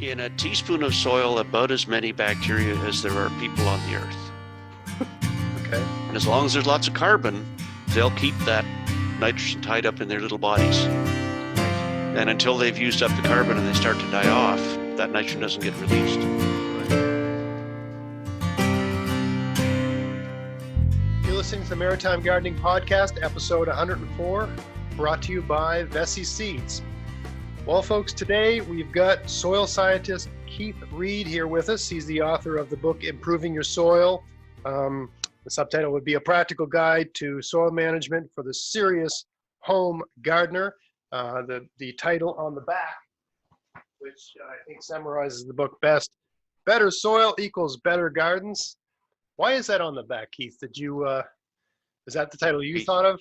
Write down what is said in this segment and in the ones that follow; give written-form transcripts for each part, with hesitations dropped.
In a teaspoon of soil, about as many bacteria as there are people on the earth. Okay. And as long as there's lots of carbon, they'll keep that nitrogen tied up in their little bodies. And until they've used up the carbon and they start to die off, that nitrogen doesn't get released. You're listening to the Maritime Gardening Podcast, episode 104, brought to you by Vessi Seeds. Well, folks, today we've got soil scientist Keith Reid here with us. He's the author of the book, Improving Your Soil. The subtitle would be A Practical Guide to Soil Management for the Serious Home Gardener. The title on the back, which I think summarizes the book best, Better Soil Equals Better Gardens. Why is that on the back, Keith? Is that the title you thought of?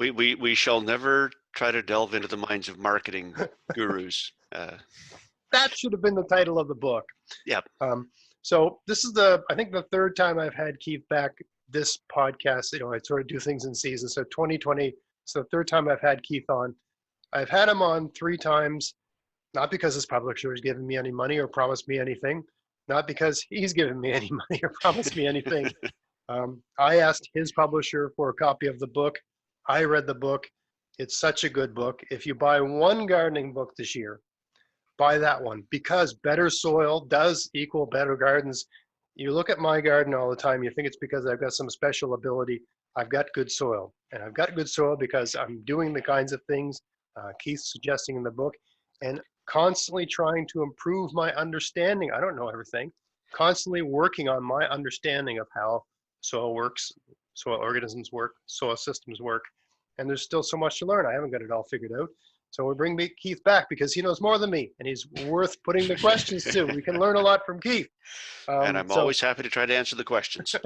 We shall never try to delve into the minds of marketing gurus. That should have been the title of the book. Yeah. So this is I think the third time I've had Keith back this podcast. You know, I sort of do things in seasons. So 2020, it's the third time I've had Keith on. I've had him on 3 times, not because his publisher has given me any money or promised me anything, not because he's given me any money or promised me anything. I asked his publisher for a copy of the book. I read the book. It's such a good book. If you buy one gardening book this year, buy that one, because better soil does equal better gardens. You look at my garden all the time, you think it's because I've got some special ability. I've got good soil, and I've got good soil because I'm doing the kinds of things Keith's suggesting in the book, and constantly trying to improve my understanding. I don't know everything. Constantly working on my understanding of how soil works, soil organisms work, soil systems work, and there's still so much to learn. I haven't got it all figured out. So we bring Keith back because he knows more than me, and he's worth putting the questions to. We can learn a lot from Keith. And I'm always happy to try to answer the questions.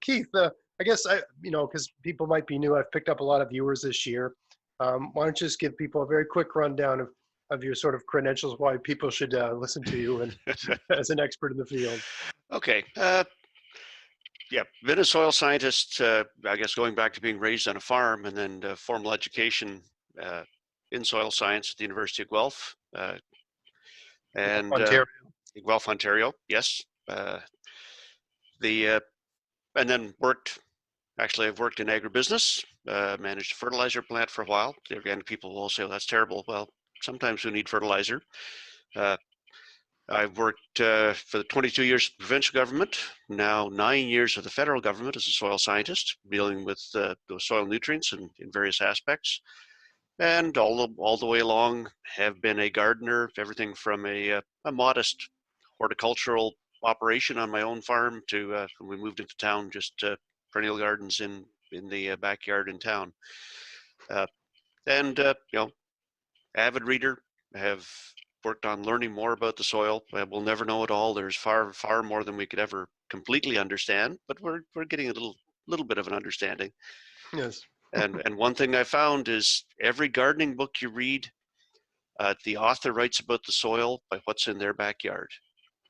Keith, I guess, because people might be new, I've picked up a lot of viewers this year. Why don't you just give people a very quick rundown of your sort of credentials, why people should listen to you and as an expert in the field. Okay. Been a soil scientist, I guess going back to being raised on a farm, and then formal education in soil science at the University of Guelph. Ontario. Guelph, Ontario, yes. And then I've worked in agribusiness, managed a fertilizer plant for a while. Again, people will say, well, that's terrible. Well, sometimes we need fertilizer. I've worked for the 22 years of the provincial government, now 9 years of the federal government as a soil scientist, dealing with those soil nutrients in various aspects. And all the way along have been a gardener, everything from a modest horticultural operation on my own farm to when we moved into town, just perennial gardens in the backyard in town. Avid reader, have worked on learning more about the soil. We'll never know it all. There's far more than we could ever completely understand, but we're getting a little bit of an understanding. Yes. And one thing I found is every gardening book you read, the author writes about the soil by what's in their backyard.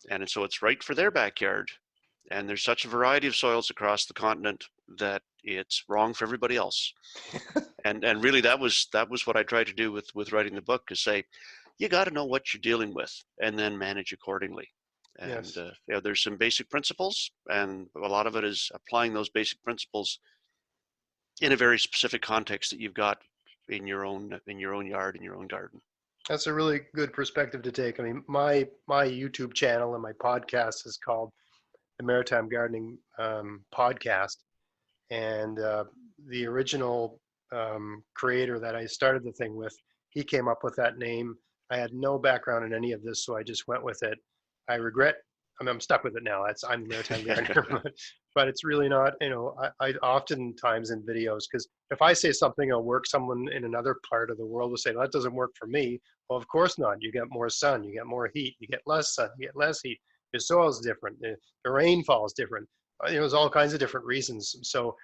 And so it's right for their backyard. And there's such a variety of soils across the continent that it's wrong for everybody else. and really that was what I tried to do with writing the book, is say, you got to know what you're dealing with and then manage accordingly. And yes. There's some basic principles, and a lot of it is applying those basic principles in a very specific context that you've got in your own yard, in your own garden. That's a really good perspective to take. I mean, my YouTube channel and my podcast is called the Maritime Gardening Podcast, and the original creator that I started the thing with, he came up with that name. I had no background in any of this, so I just went with it. I regret, I'm stuck with it now. I'm the Maritime Gardener, but it's really not, I oftentimes in videos, because if I say something will work, someone in another part of the world will say, well, that doesn't work for me. Well, of course not. You get more sun, you get more heat, you get less sun, you get less heat. Your soil is different. The rainfall is different. There's all kinds of different reasons. So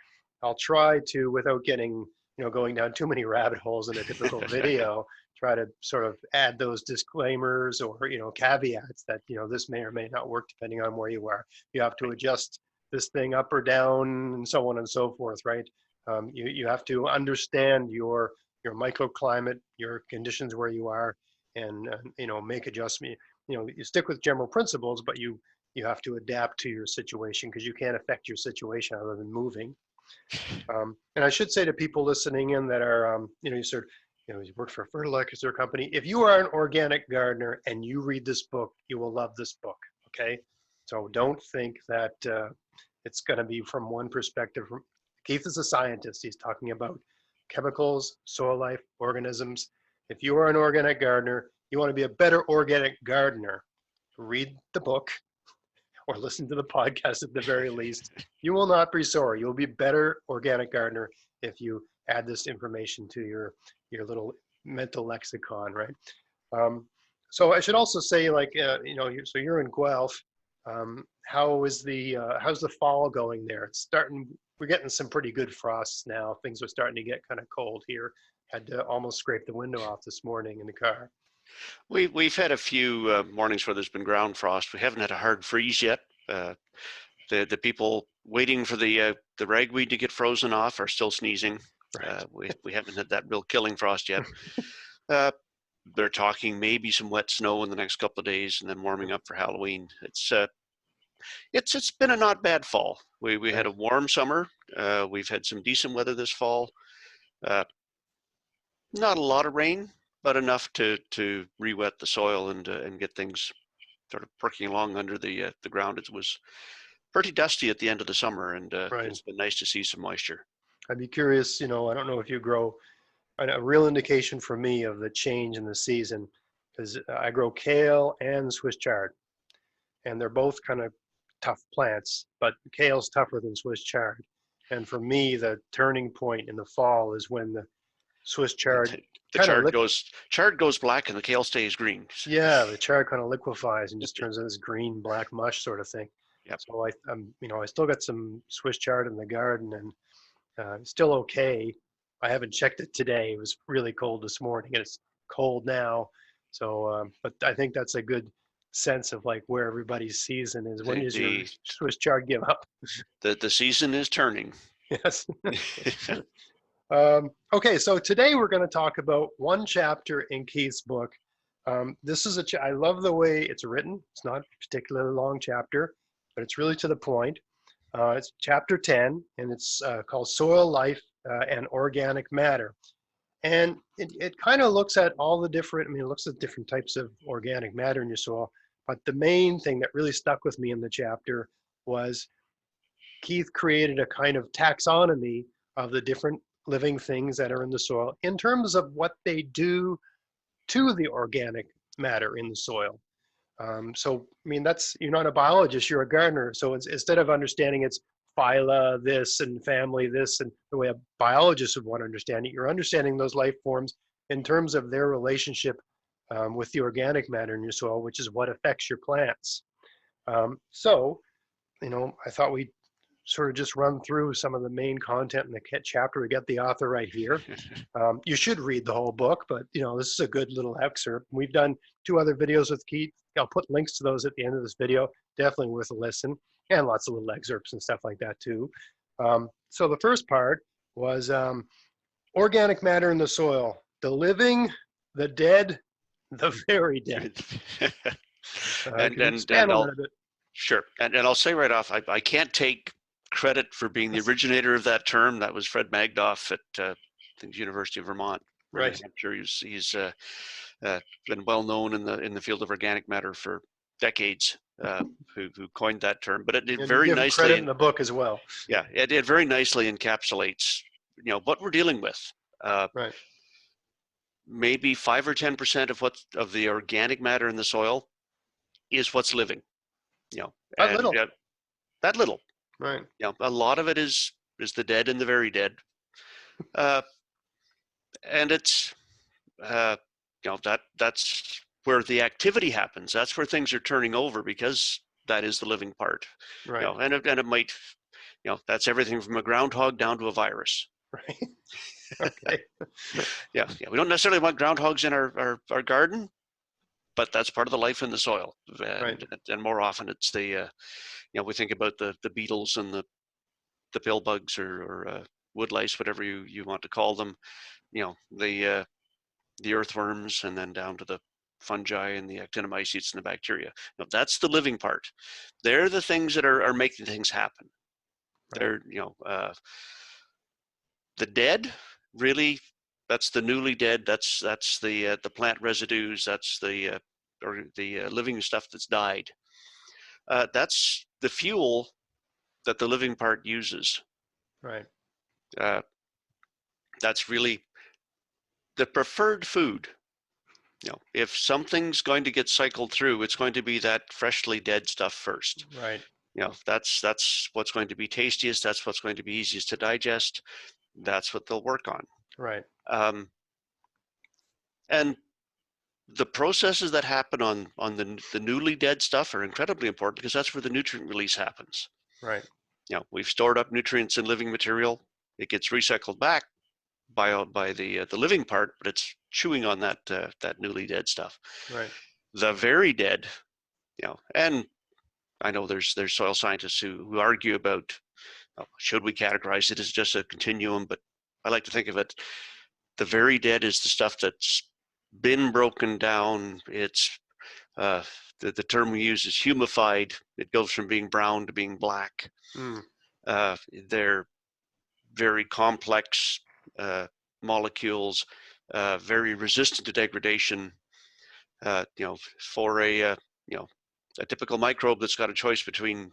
I'll try to, without getting, going down too many rabbit holes in a typical video, try to sort of add those disclaimers or, caveats that, this may or may not work depending on where you are. You have to adjust this thing up or down and so on and so forth, right? You have to understand your microclimate, your conditions where you are. and make adjustment. You stick with general principles, but you have to adapt to your situation because you can't affect your situation other than moving. And I should say to people listening in that are, you work for a fertilizer company. If you are an organic gardener and you read this book, you will love this book. Okay, so don't think that it's going to be from one perspective. Keith is a scientist. He's talking about chemicals, soil life, organisms. If you are an organic gardener, you want to be a better organic gardener, read the book or listen to the podcast at the very least. You will not be sorry. You'll be a better organic gardener if you add this information to your little mental lexicon, right? So I should also say, so you're in Guelph. How's the fall going there? It's starting. We're getting some pretty good frosts now. Things are starting to get kind of cold here. Had to almost scrape the window off this morning in the car. We've had a few mornings where there's been ground frost. We haven't had a hard freeze yet. The people waiting for the ragweed to get frozen off are still sneezing. Right. We haven't had that real killing frost yet. They're talking maybe some wet snow in the next couple of days, and then warming up for Halloween. It's been a not bad fall. We had a warm summer. We've had some decent weather this fall. Not a lot of rain, but enough to re-wet the soil and get things sort of perking along under the ground. It was pretty dusty at the end of the summer, and it's been nice to see some moisture. I'd be curious, I don't know if you grow, a real indication for me of the change in the season is I grow kale and Swiss chard, and they're both kind of tough plants, but kale's tougher than Swiss chard. And for me, the turning point in the fall is when the Swiss chard chard goes black and the kale stays green. Yeah, the chard kind of liquefies and just turns into this green black mush sort of thing. Yep. So I still got some Swiss chard in the garden, and it's still okay. I haven't checked it today. It was really cold this morning, and it's cold now. So, but I think that's a good sense of like where everybody's season is. When does your Swiss chard give up? The season is turning. Yes. Okay, so today we're going to talk about one chapter in Keith's book. This is I love the way it's written. It's not a particularly long chapter, but it's really to the point. It's chapter 10, and it's called Soil Life and Organic Matter. And it kind of looks at all the different, it looks at different types of organic matter in your soil. But the main thing that really stuck with me in the chapter was Keith created a kind of taxonomy of the different living things that are in the soil in terms of what they do to the organic matter in the soil. So, you're not a biologist, you're a gardener. So instead of understanding it's phyla this and family this and the way a biologist would want to understand it, you're understanding those life forms in terms of their relationship with the organic matter in your soil, which is what affects your plants. So, I thought we'd sort of just run through some of the main content in the chapter. We got the author right here. You should read the whole book, but this is a good little excerpt. We've done 2 other videos with Keith. I'll put links to those at the end of this video. Definitely worth a listen, and lots of little excerpts and stuff like that too. So the first part was organic matter in the soil: the living, the dead, the very dead. Sure, and I'll say right off, I can't take credit for being the originator of that term. That was Fred Magdoff at I think the University of Vermont. Right. I'm sure he's been well known in the field of organic matter for decades. Who coined that term? But it did very nicely. Credit in the book as well. Yeah, it very nicely encapsulates what we're dealing with. Right. Maybe 5 or 10% of the organic matter in the soil is what's living. That little. That little. Right. A lot of it is the dead and the very dead. And it's that's where the activity happens. That's where things are turning over, because that is the living part. Right. And it might, that's everything from a groundhog down to a virus. Right. Okay. Yeah. We don't necessarily want groundhogs in our garden, but that's part of the life in the soil. And more often it's the we think about the beetles and the pill bugs or wood lice, whatever you want to call them. The earthworms, and then down to the fungi and the actinomycetes and the bacteria. Now, that's the living part. They're the things that are making things happen. Right. They're, the dead, really, that's the newly dead. That's the plant residues. That's the living stuff that's died. That's the fuel that the living part uses. Right. That's really the preferred food. If something's going to get cycled through, it's going to be that freshly dead stuff first. Right. That's what's going to be tastiest. That's what's going to be easiest to digest. That's what they'll work on. Right. And the processes that happen on the newly dead stuff are incredibly important because that's where the nutrient release happens. Right. We've stored up nutrients in living material. It gets recycled back by the living part, but it's chewing on that newly dead stuff. Right. The very dead, and I know there's soil scientists who argue about should we categorize it as just a continuum, but I like to think of it. The very dead is the stuff that's been broken down. It's the term we use is humified. It goes from being brown to being black. They're very complex molecules, very resistant to degradation. For a typical microbe that's got a choice between,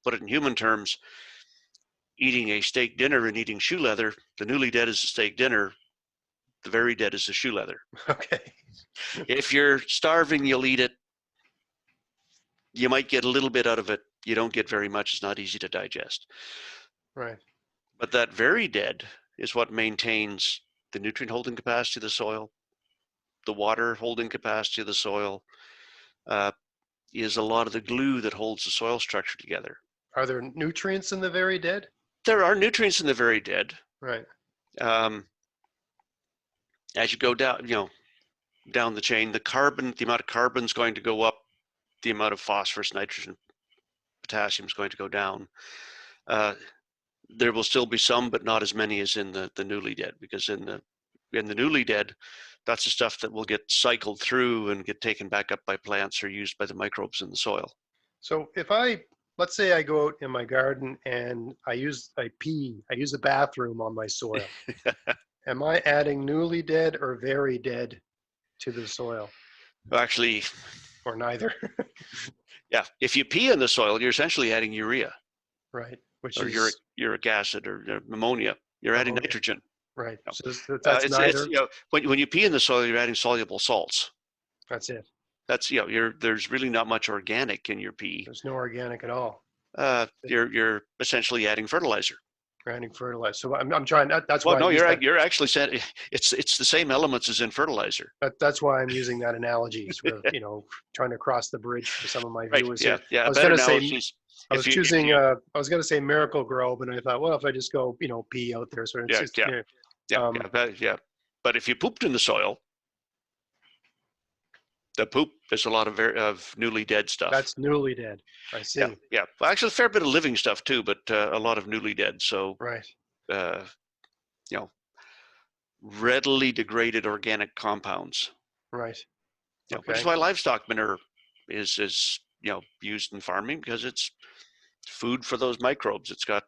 put it in human terms, eating a steak dinner and eating shoe leather, the newly dead is the steak dinner. The very dead is the shoe leather. Okay. If you're starving, you'll eat it. You might get a little bit out of it. You don't get very much. It's not easy to digest. Right. But that very dead is what maintains the nutrient holding capacity of the soil, the water holding capacity of the soil, is a lot of the glue that holds the soil structure together. Are there nutrients in the very dead? There are nutrients in the very dead. Right. As you go down, down the chain, the amount of carbon is going to go up, the amount of phosphorus, nitrogen, potassium is going to go down. There will still be some, but not as many as in the newly dead, because in the newly dead, that's the stuff that will get cycled through and get taken back up by plants or used by the microbes in the soil. So let's say I go out in my garden and I use a bathroom on my soil. Am I adding newly dead or very dead to the soil? Actually, or neither? Yeah, if you pee in the soil, you're essentially adding urea. Right. Which or is uric acid or ammonia. You're adding nitrogen. Right. So that's neither. When you pee in the soil, you're adding soluble salts. That's it. That's there's really not much organic in your pee. There's no organic at all. You're essentially adding fertilizer. Adding fertilizer. So I'm trying. That's why. No, you're actually saying it's the same elements as in fertilizer. That's why I'm using that analogy. Sort of, trying to cross the bridge for some of my viewers. Yeah, here. I was going to say Miracle Grow, but I thought, well, if I just go, pee out there, so it's But if you pooped in the soil, the poop is a lot of newly dead stuff. That's newly dead. I see. Yeah. Well, actually, a fair bit of living stuff too, but a lot of newly dead. So, right. Readily degraded organic compounds. Right. Okay. Which is why livestock manure is used in farming, because it's food for those microbes. It's got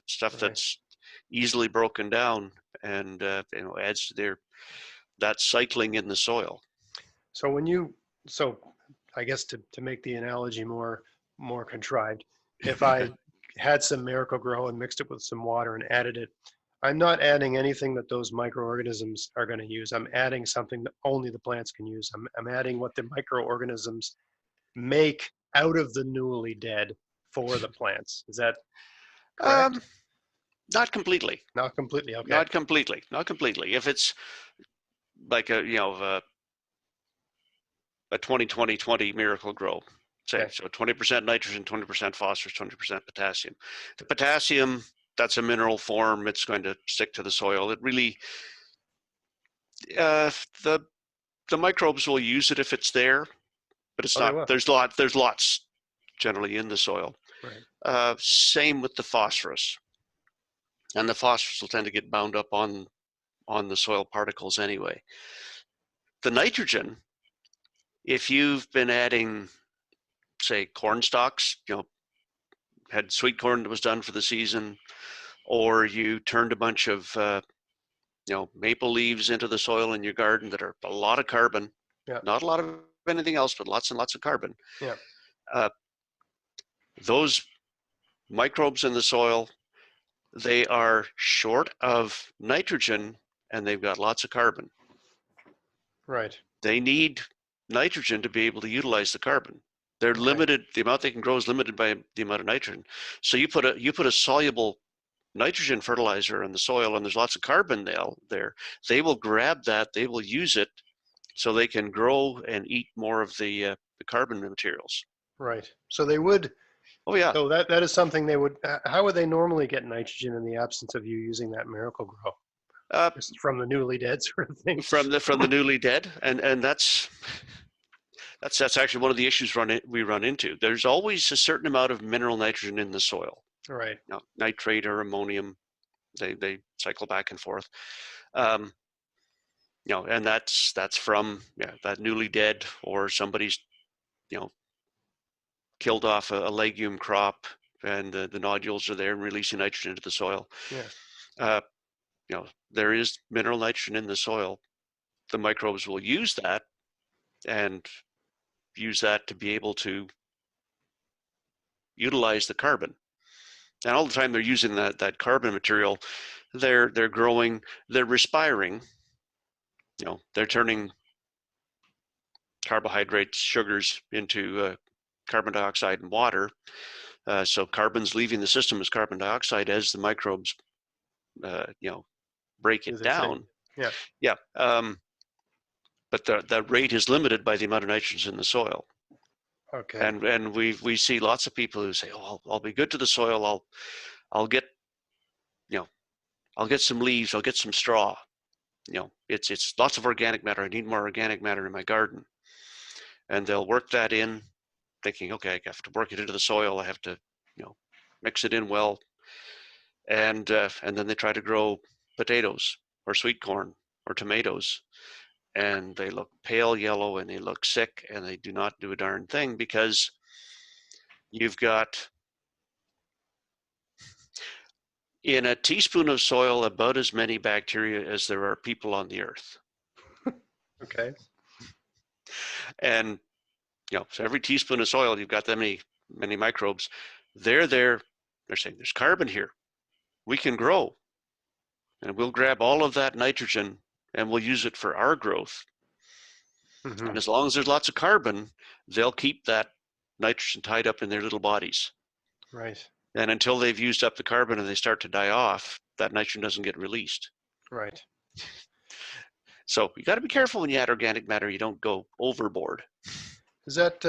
stuff that's easily broken down and adds to that cycling in the soil. So I guess to make the analogy more contrived, if I had some Miracle Grow and mixed it with some water and added it, I'm not adding anything that those microorganisms are going to use. I'm adding something that only the plants can use. I'm adding what the microorganisms make out of the newly dead for the plants. Is that correct? Not completely. Not completely. Okay. Not completely. If it's like a 20-20-20 Miracle Grow, say, okay. So 20% nitrogen, 20% phosphorus, 20% potassium. The potassium, that's a mineral form. It's going to stick to the soil. It really, the microbes will use it if it's there, but it's not. There's lots generally in the soil. Right. Same with the phosphorus, and the phosphorus will tend to get bound up on the soil particles anyway. The nitrogen if you've been adding, say, corn stalks, had sweet corn that was done for the season, or you turned a bunch of maple leaves into the soil in your garden that are a lot of carbon, Yeah. not a lot of anything else, but lots and lots of carbon. Yeah. Those microbes in the soil, they are short of nitrogen and they've got lots of carbon. Right. They need nitrogen to be able to utilize the carbon. They're limited. The amount they can grow is limited by the amount of nitrogen. So you put a soluble nitrogen fertilizer in the soil, and there's lots of carbon there. They will grab that. They will use it, so they can grow and eat more of the carbon materials. Right. So they would. Oh yeah. So that is something they would. How would they normally get nitrogen in the absence of you using that miracle grow? Just from the newly dead sort of thing. From the newly dead, and that's actually one of the issues we run into. There's always a certain amount of mineral nitrogen in the soil. Right. Nitrate or ammonium, they cycle back and forth. And that's from that newly dead, or somebody's killed off a legume crop, and the nodules are there and releasing nitrogen into the soil. Yeah. There is mineral nitrogen in the soil. The microbes will use that and use that to be able to utilize the carbon. And all the time they're using that carbon material, they're growing, they're respiring. They're turning carbohydrates, sugars into carbon dioxide and water. So carbon's leaving the system as carbon dioxide as the microbes, break it down. Yeah. Yeah. But that rate is limited by the amount of nitrogen in the soil. Okay. And we see lots of people who say, "Oh, I'll be good to the soil. I'll get some leaves. I'll get some straw. It's lots of organic matter. I need more organic matter in my garden." And they'll work that in, thinking, "Okay, I have to work it into the soil. I have to, mix it in well." And then they try to grow potatoes or sweet corn or tomatoes, and they look pale yellow and they look sick and they do not do a darn thing, because you've got in a teaspoon of soil about as many bacteria as there are people on the earth. Okay. And so every teaspoon of soil, you've got that many microbes. They're saying there's carbon here. We can grow, and we'll grab all of that nitrogen and we'll use it for our growth. Mm-hmm. And as long as there's lots of carbon, they'll keep that nitrogen tied up in their little bodies. Right. And until they've used up the carbon and they start to die off, that nitrogen doesn't get released. Right. So you got to be careful when you add organic matter. You don't go overboard. Is that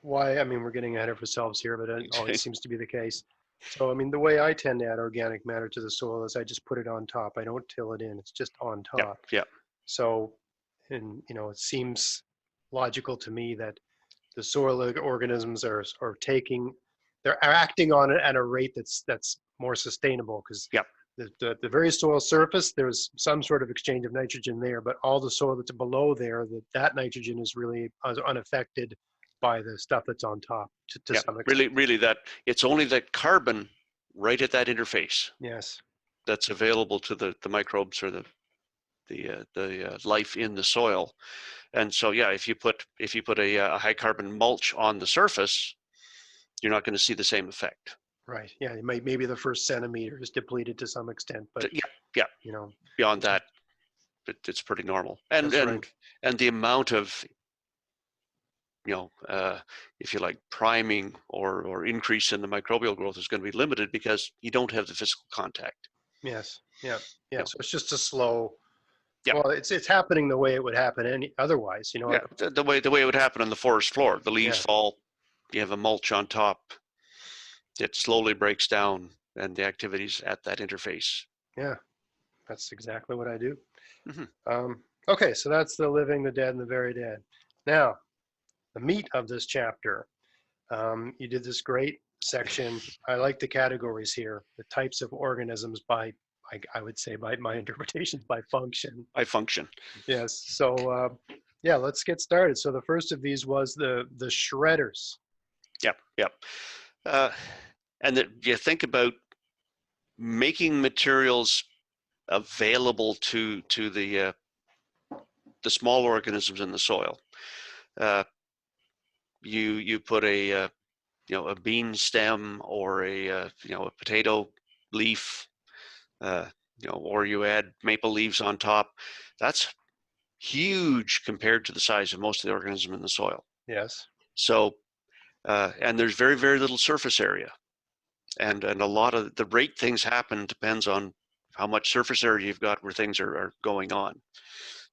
why? I mean, we're getting ahead of ourselves here, but it always seems to be the case. So, I mean, the way I tend to add organic matter to the soil is I just put it on top. I don't till it in. It's just on top. Yeah. So, and it seems logical to me that the soil organisms are they're acting on it at a rate that's more sustainable, because the very soil surface, there's some sort of exchange of nitrogen there, but all the soil that's below there, that nitrogen is really unaffected by the stuff that's on top to some extent. Really that it's only that carbon right at that interface. Yes. That's available to the microbes or the life in the soil. And so, if you put a high carbon mulch on the surface, you're not going to see the same effect. Right. Yeah. Maybe the first centimeter is depleted to some extent, but beyond that, it's pretty normal. And the amount of if you like, priming or increase in the microbial growth is going to be limited because you don't have the physical contact. Yes. Yeah. Yeah. So it's just a slow. Yeah. Well, it's happening the way it would happen otherwise. The way it would happen on the forest floor. The leaves fall. You have a mulch on top. It slowly breaks down, and the activities at that interface. Yeah, that's exactly what I do. Mm-hmm. Okay, so that's the living, the dead, and the very dead. Now, the meat of this chapter. You did this great section. I like the categories here. The types of organisms by, I would say, by my interpretations, by function. By function. Yes. So Yeah, let's get started. So the first of these was the shredders. Yep, yep. Uh, and that you think about making materials available to the small organisms in the soil. Uh, you put a a bean stem or a potato leaf, uh, or you add maple leaves on top. That's huge compared to the size of most of the organisms in the soil. Yes. So, and there's very, very little surface area. And a lot of the rate things happen depends on how much surface area you've got where things are going on. I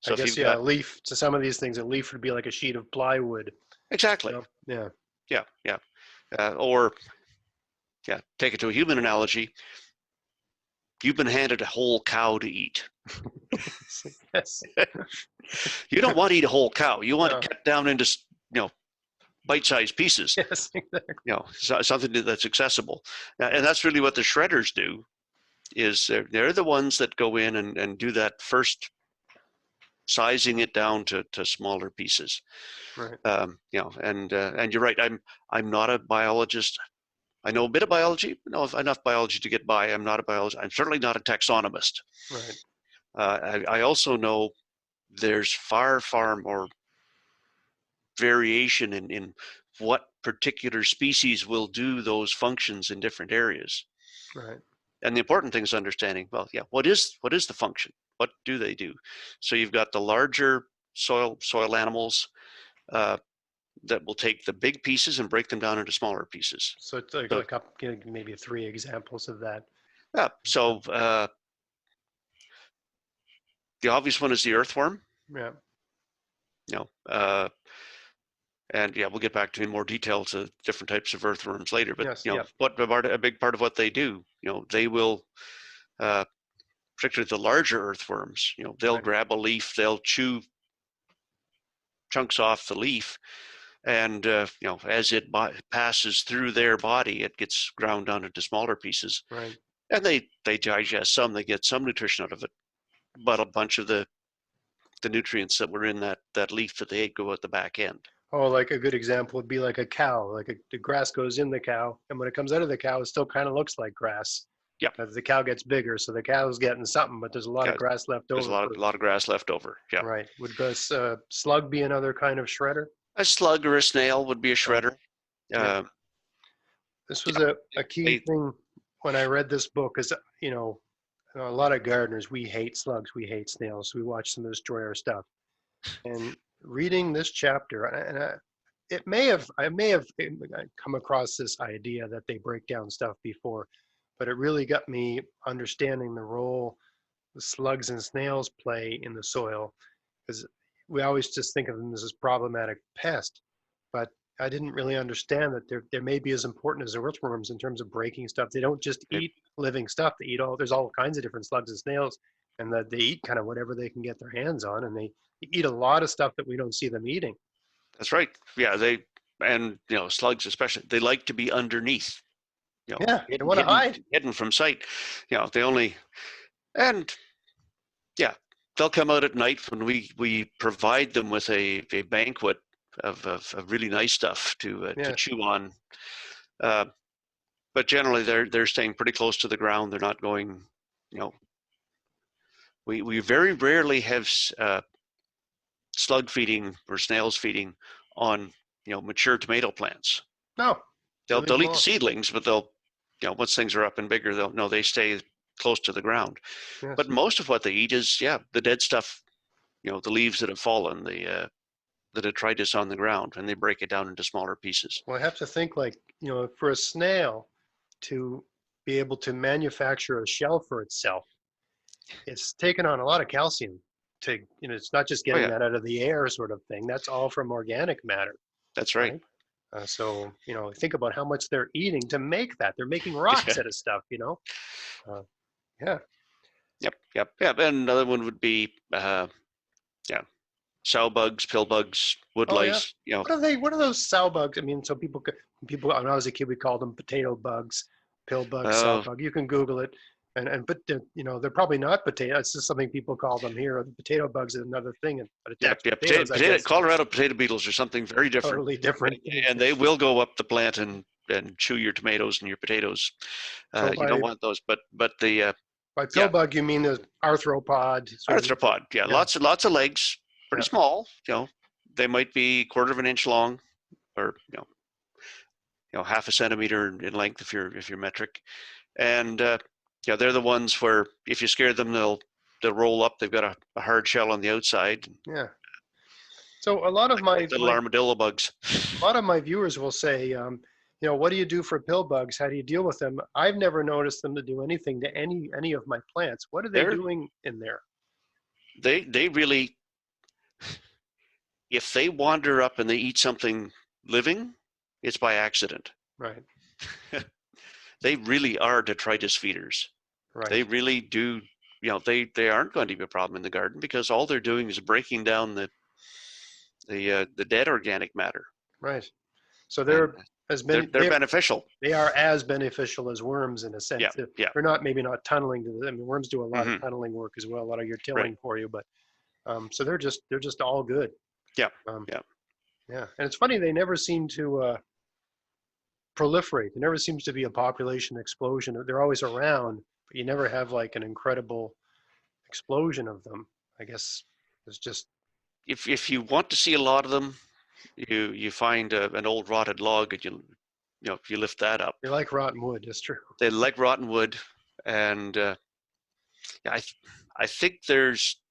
So if guess, you've yeah, a got, leaf, to some of these things, a leaf would be like a sheet of plywood. exactly, Yeah. yeah, yeah. Or, yeah, take it to a human analogy. You've been handed a whole cow to eat. Yes. You don't want to eat a whole cow. You want No. to cut down into, bite-sized pieces, Yes, exactly. something that's accessible. And that's really what the shredders do, is they're the ones that go in and do that first sizing it down to smaller pieces. Right. And you're right. I'm not a biologist. I know a bit of biology, know enough biology to get by. I'm not a biologist. I'm certainly not a taxonomist. Right. I also know there's far, far more variation in what particular species will do those functions in different areas. Right. And the important thing is understanding, well, yeah, what is the function? What do they do? So you've got the larger soil animals that will take the big pieces and break them down into smaller pieces. So it's like, So, maybe 3 examples of that. yeah, so the obvious one is the earthworm. Yeah. You know, uh, and yeah, we'll get back to in more detail to different types of earthworms later. But Yes. what a big part of what they do, they will, particularly the larger earthworms, they'll Right. grab a leaf, they'll chew chunks off the leaf, and as it passes through their body, it gets ground down into smaller pieces, Right. and they digest some, they get some nutrition out of it, but a bunch of the nutrients that were in that leaf that they ate go out the back end. Oh, like a good example would be like a cow. The grass goes in the cow, and when it comes out of the cow, it still kind of looks like grass. Yeah. As the cow gets bigger, so the cow's getting something, but there's a lot of grass left There's over. a lot of grass left over. Yeah. Right. Would slug be another kind of shredder? A slug or a snail would be a shredder. Yeah. This was a key thing when I read this book, is, a lot of gardeners, we hate slugs, we hate snails, we watch them destroy our stuff. And reading this chapter, I may have come across this idea that they break down stuff before, but it really got me understanding the role the slugs and snails play in the soil, because we always just think of them as this problematic pest, but I didn't really understand that they may be as important as earthworms in terms of breaking stuff. They don't just eat living stuff. They eat there's all kinds of different slugs and snails, and that they eat kind of whatever they can get their hands on, and they eat a lot of stuff that we don't see them eating. That's right. Yeah, slugs especially, they like to be underneath. Yeah, they want to hide. Hidden from sight. They only, and yeah, they'll come out at night when we provide them with a banquet of really nice stuff to chew on. But generally, they're staying pretty close to the ground. They're not going. We very rarely have slug feeding or snails feeding on mature tomato plants. No, They'll eat the seedlings, but they'll once things are up and bigger, they stay close to the ground. Yes. But most of what they eat is the dead stuff, the leaves that have fallen, the detritus on the ground, and they break it down into smaller pieces. Well, I have to think, like, for a snail to be able to manufacture a shell for itself, it's taken on a lot of calcium to, it's not just getting that out of the air sort of thing. That's all from organic matter. That's right. So, think about how much they're eating to make that. They're making rocks out of stuff, Yeah. Yep. And another one would be, sow bugs, pill bugs, wood lice. Yeah. What are those sow bugs? I mean, so people, when I was a kid, we called them potato bugs, pill bugs, sow bug. You can Google it. but they're probably not potatoes. It's just something people call them here. The potato bugs is another thing, but attached to potatoes, I guess. Colorado potato beetles are something very different. Totally different. And they will go up the plant and chew your tomatoes and your potatoes. So you don't want those, but the by pill bug you mean the arthropod? Arthropod, lots of legs, pretty small. They might be 1/4 of an inch long, or half a centimeter in length if you're metric, and they're the ones where if you scare them, they'll roll up. They've got a hard shell on the outside. Yeah. So a lot of my little armadillo bugs. A lot of my viewers will say, what do you do for pill bugs? How do you deal with them? I've never noticed them to do anything to any of my plants. What are they doing in there? They really, if they wander up and they eat something living, it's by accident. Right. They really are detritus feeders. Right. They really do. They aren't going to be a problem in the garden because all they're doing is breaking down the dead organic matter. Right. So they're beneficial. They are as beneficial as worms in a sense. Yeah. They're maybe not tunneling to them. Worms do a lot of tunneling work as well, a lot of your tilling for you, but so they're just all good. Yeah. Yeah. And it's funny, they never seem to proliferate. There never seems to be a population explosion. They're always around, but you never have like an incredible explosion of them. I guess it's just if you want to see a lot of them, you find an old rotted log and if you lift that up. They like rotten wood. That's true. They like rotten wood, and I think there's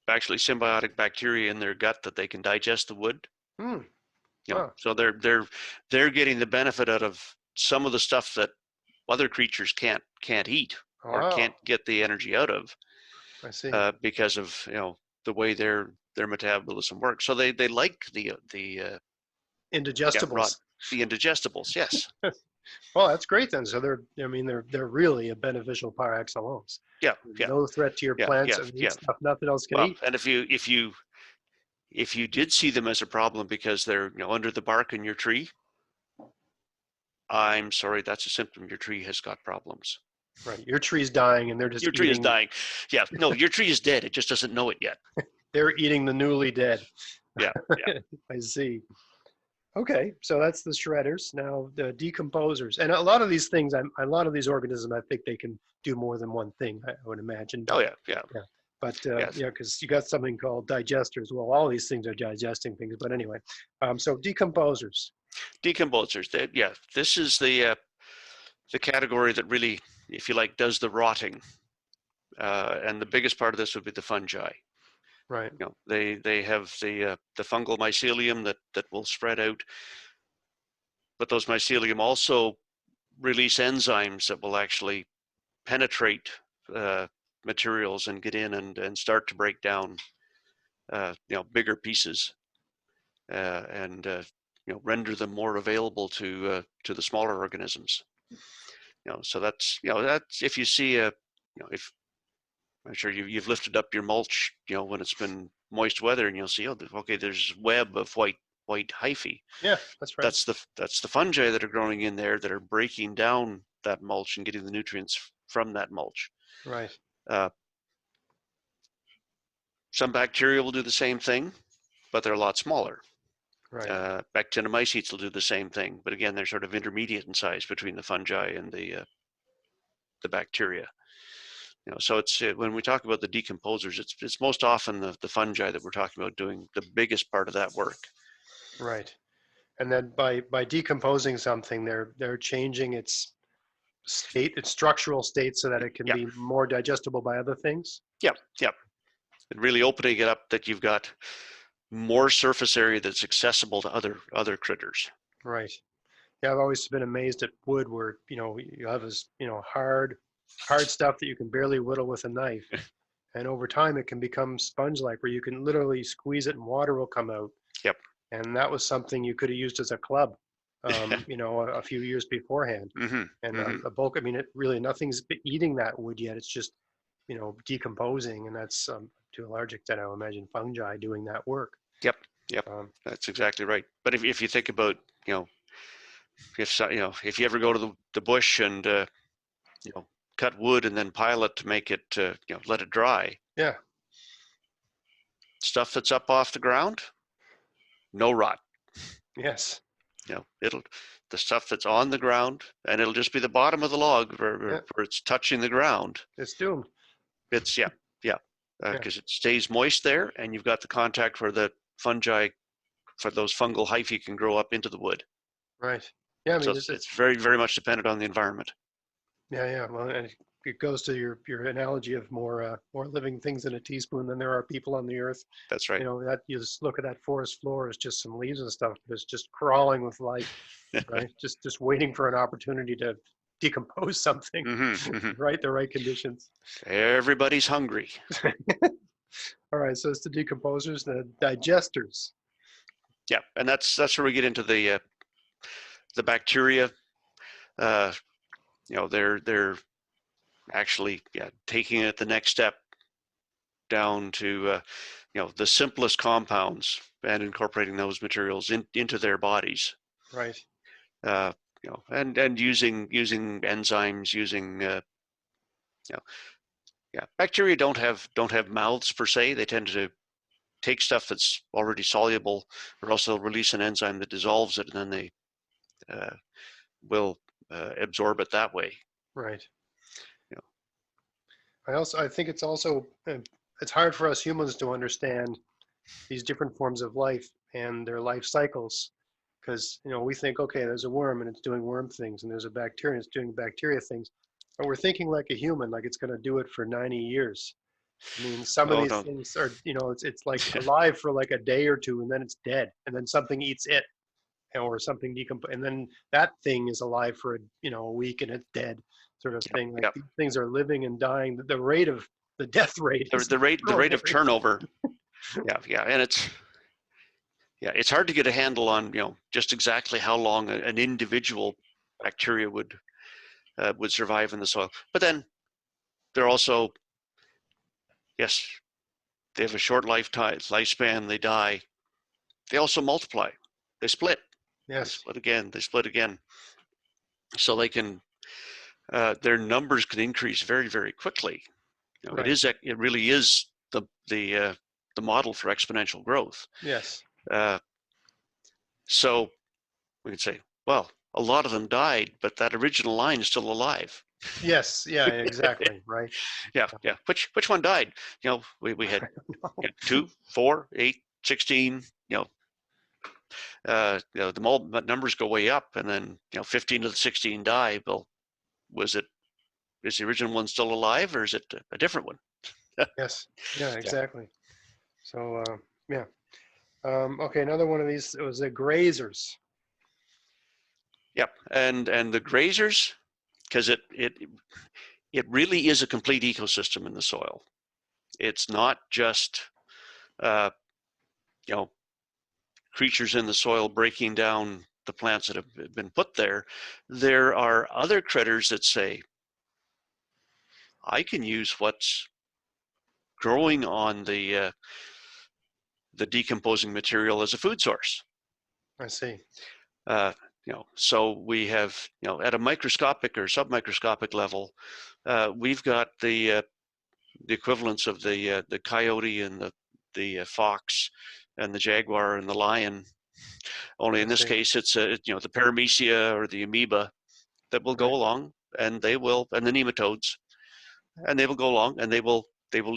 actually symbiotic bacteria in their gut that they can digest the wood. So they're getting the benefit out of some of the stuff that other creatures can't eat or can't get the energy out of. I see. Because of the way their metabolism works. So they like the indigestibles. The indigestibles, yes. Well, that's great then. So they're really a beneficial par excellence. Yeah. No threat to your plants. Stuff nothing else can eat. And if you did see them as a problem because they're under the bark in your tree, I'm sorry, that's a symptom your tree has got problems. Right, your tree's dying, and they're just your tree is dying. Yeah, no, your tree is dead. It just doesn't know it yet. They're eating the newly dead. Yeah. I see. Okay, so that's the shredders. Now the decomposers, and a lot of these things, a lot of these organisms, I think they can do more than one thing. I would imagine. Oh yeah. But because you got something called digesters. Well, all these things are digesting things. But anyway, so decomposers. Decomposers. This is the category that really, if you like, does the rotting. And the biggest part of this would be the fungi. Right. They have the fungal mycelium that will spread out, but those mycelium also release enzymes that will actually penetrate materials and get in and start to break down bigger pieces and render them more available to the smaller organisms. So that's if you see if I'm sure you've lifted up your mulch, when it's been moist weather, and you'll see, there's web of white hyphae. Yeah, that's right. That's the fungi that are growing in there that are breaking down that mulch and getting the nutrients from that mulch. Right. Some bacteria will do the same thing, but they're a lot smaller. Right. Actinomycetes will do the same thing, but again, they're sort of intermediate in size between the fungi and the bacteria. So it's when we talk about the decomposers, it's most often the fungi that we're talking about doing the biggest part of that work. Right, and then by decomposing something, they're changing its state, its structural state, so that it can be more digestible by other things. Yeah, and really opening it up that you've got more surface area that's accessible to other critters. Right. Yeah, I've always been amazed at wood where you have this hard stuff that you can barely whittle with a knife, and over time it can become sponge-like where you can literally squeeze it and water will come out. Yep. And that was something you could have used as a club, a few years beforehand. Mm-hmm. And the bulk, it really nothing's eating that wood yet. It's just decomposing, and that's to a large extent, I would imagine, fungi doing that work. Yep. That's exactly right. But if you think about if you ever go to the bush and cut wood and then pile it to make it, let it dry. Yeah. Stuff that's up off the ground, no rot. Yes. The stuff that's on the ground, and it'll just be the bottom of the log where it's touching the ground. It's doomed. It's because it stays moist there, and you've got the contact where the fungi, for those fungal hyphae, can grow up into the wood. Right. Yeah. I mean, So it's very, very much dependent on the environment. Yeah. Yeah. Well, and it goes to your analogy of more living things in a teaspoon than there are people on the earth. That's right. That you just look at that forest floor as just some leaves and stuff, but it's just crawling with life, right? just waiting for an opportunity to decompose something, right? The right conditions. Everybody's hungry. All right, so it's the decomposers, the digesters. Yeah, and that's where we get into the bacteria. They're actually taking it the next step down to the simplest compounds and incorporating those materials into their bodies. Right. And using enzymes, bacteria don't have mouths per se. They tend to take stuff that's already soluble, or else they'll release an enzyme that dissolves it, and then they will absorb it that way. Right. I think it's also it's hard for us humans to understand these different forms of life and their life cycles, because we think, okay, there's a worm and it's doing worm things, and there's a bacteria and it's doing bacteria things, but we're thinking like a human, like it's going to do it for 90 years. I mean, some of these things are, it's like alive for like a day or two, and then it's dead, and then something eats it, or something decomposes, and then that thing is alive for a week and it's dead, sort of thing. Like these things are living and dying. The rate of the death rate, the rate of turnover. And it's hard to get a handle on just exactly how long an individual bacteria would survive in the soil. But then they're also, yes, they have a short lifespan. They die. They also multiply. They split. Yes. They split again. So they can, their numbers can increase very, very quickly. Right. It really is the model for exponential growth. Yes. So we can say, well, a lot of them died, but that original line is still alive. Yes. Yeah. Exactly. Right. Yeah. Which one died? We had 2, 4, 8, 16. The numbers go way up, and then 15 of the 16 die. Well, is the original one still alive, or is it a different one? Yes. Yeah. Exactly. So okay, another one of these, it was the grazers. Yep, and the grazers, because it really is a complete ecosystem in the soil. It's not just creatures in the soil breaking down the plants that have been put there. There are other critters that say, I can use what's growing on the decomposing material as a food source. I see. So we have, at a microscopic or submicroscopic level, we've got the equivalents of the coyote and the fox and the jaguar and the lion. Only in this case, it's the paramecia or the amoeba that will go along, and they will, and the nematodes, and they will go along, and they will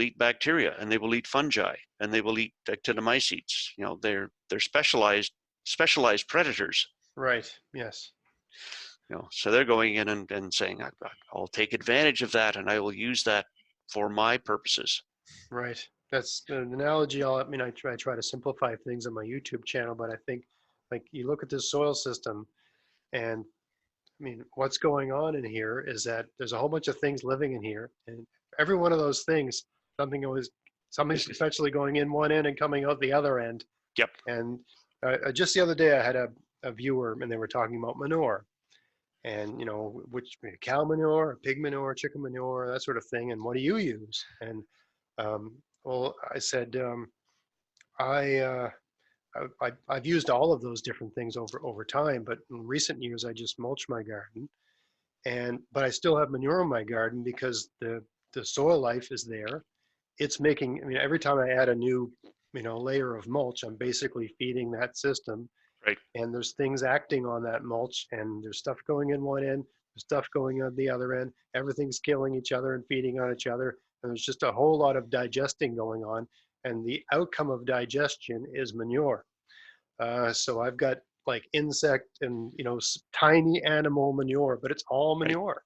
eat bacteria, and they will eat fungi, and they will eat actinomycetes. They're specialized predators. Right. Yes. So they're going in and saying, I'll take advantage of that, and I will use that for my purposes. Right. That's an analogy. I try to simplify things on my YouTube channel, but I think, like, you look at this soil system, and what's going on in here is that there's a whole bunch of things living in here, and every one of those things, something's essentially going in one end and coming out the other end. Yep. And just the other day, I had a viewer, and they were talking about manure, and which cow manure, pig manure, chicken manure, that sort of thing, and what do you use? And well, I said, I've used all of those different things over time, but in recent years I just mulch my garden, but I still have manure in my garden because the soil life is there. It's making, I mean, every time I add a new, layer of mulch, I'm basically feeding that system. Right. And there's things acting on that mulch, and there's stuff going in one end, there's stuff going on the other end. Everything's killing each other and feeding on each other. And there's just a whole lot of digesting going on. And the outcome of digestion is manure. So I've got like insect and, tiny animal manure, but it's all Right. manure.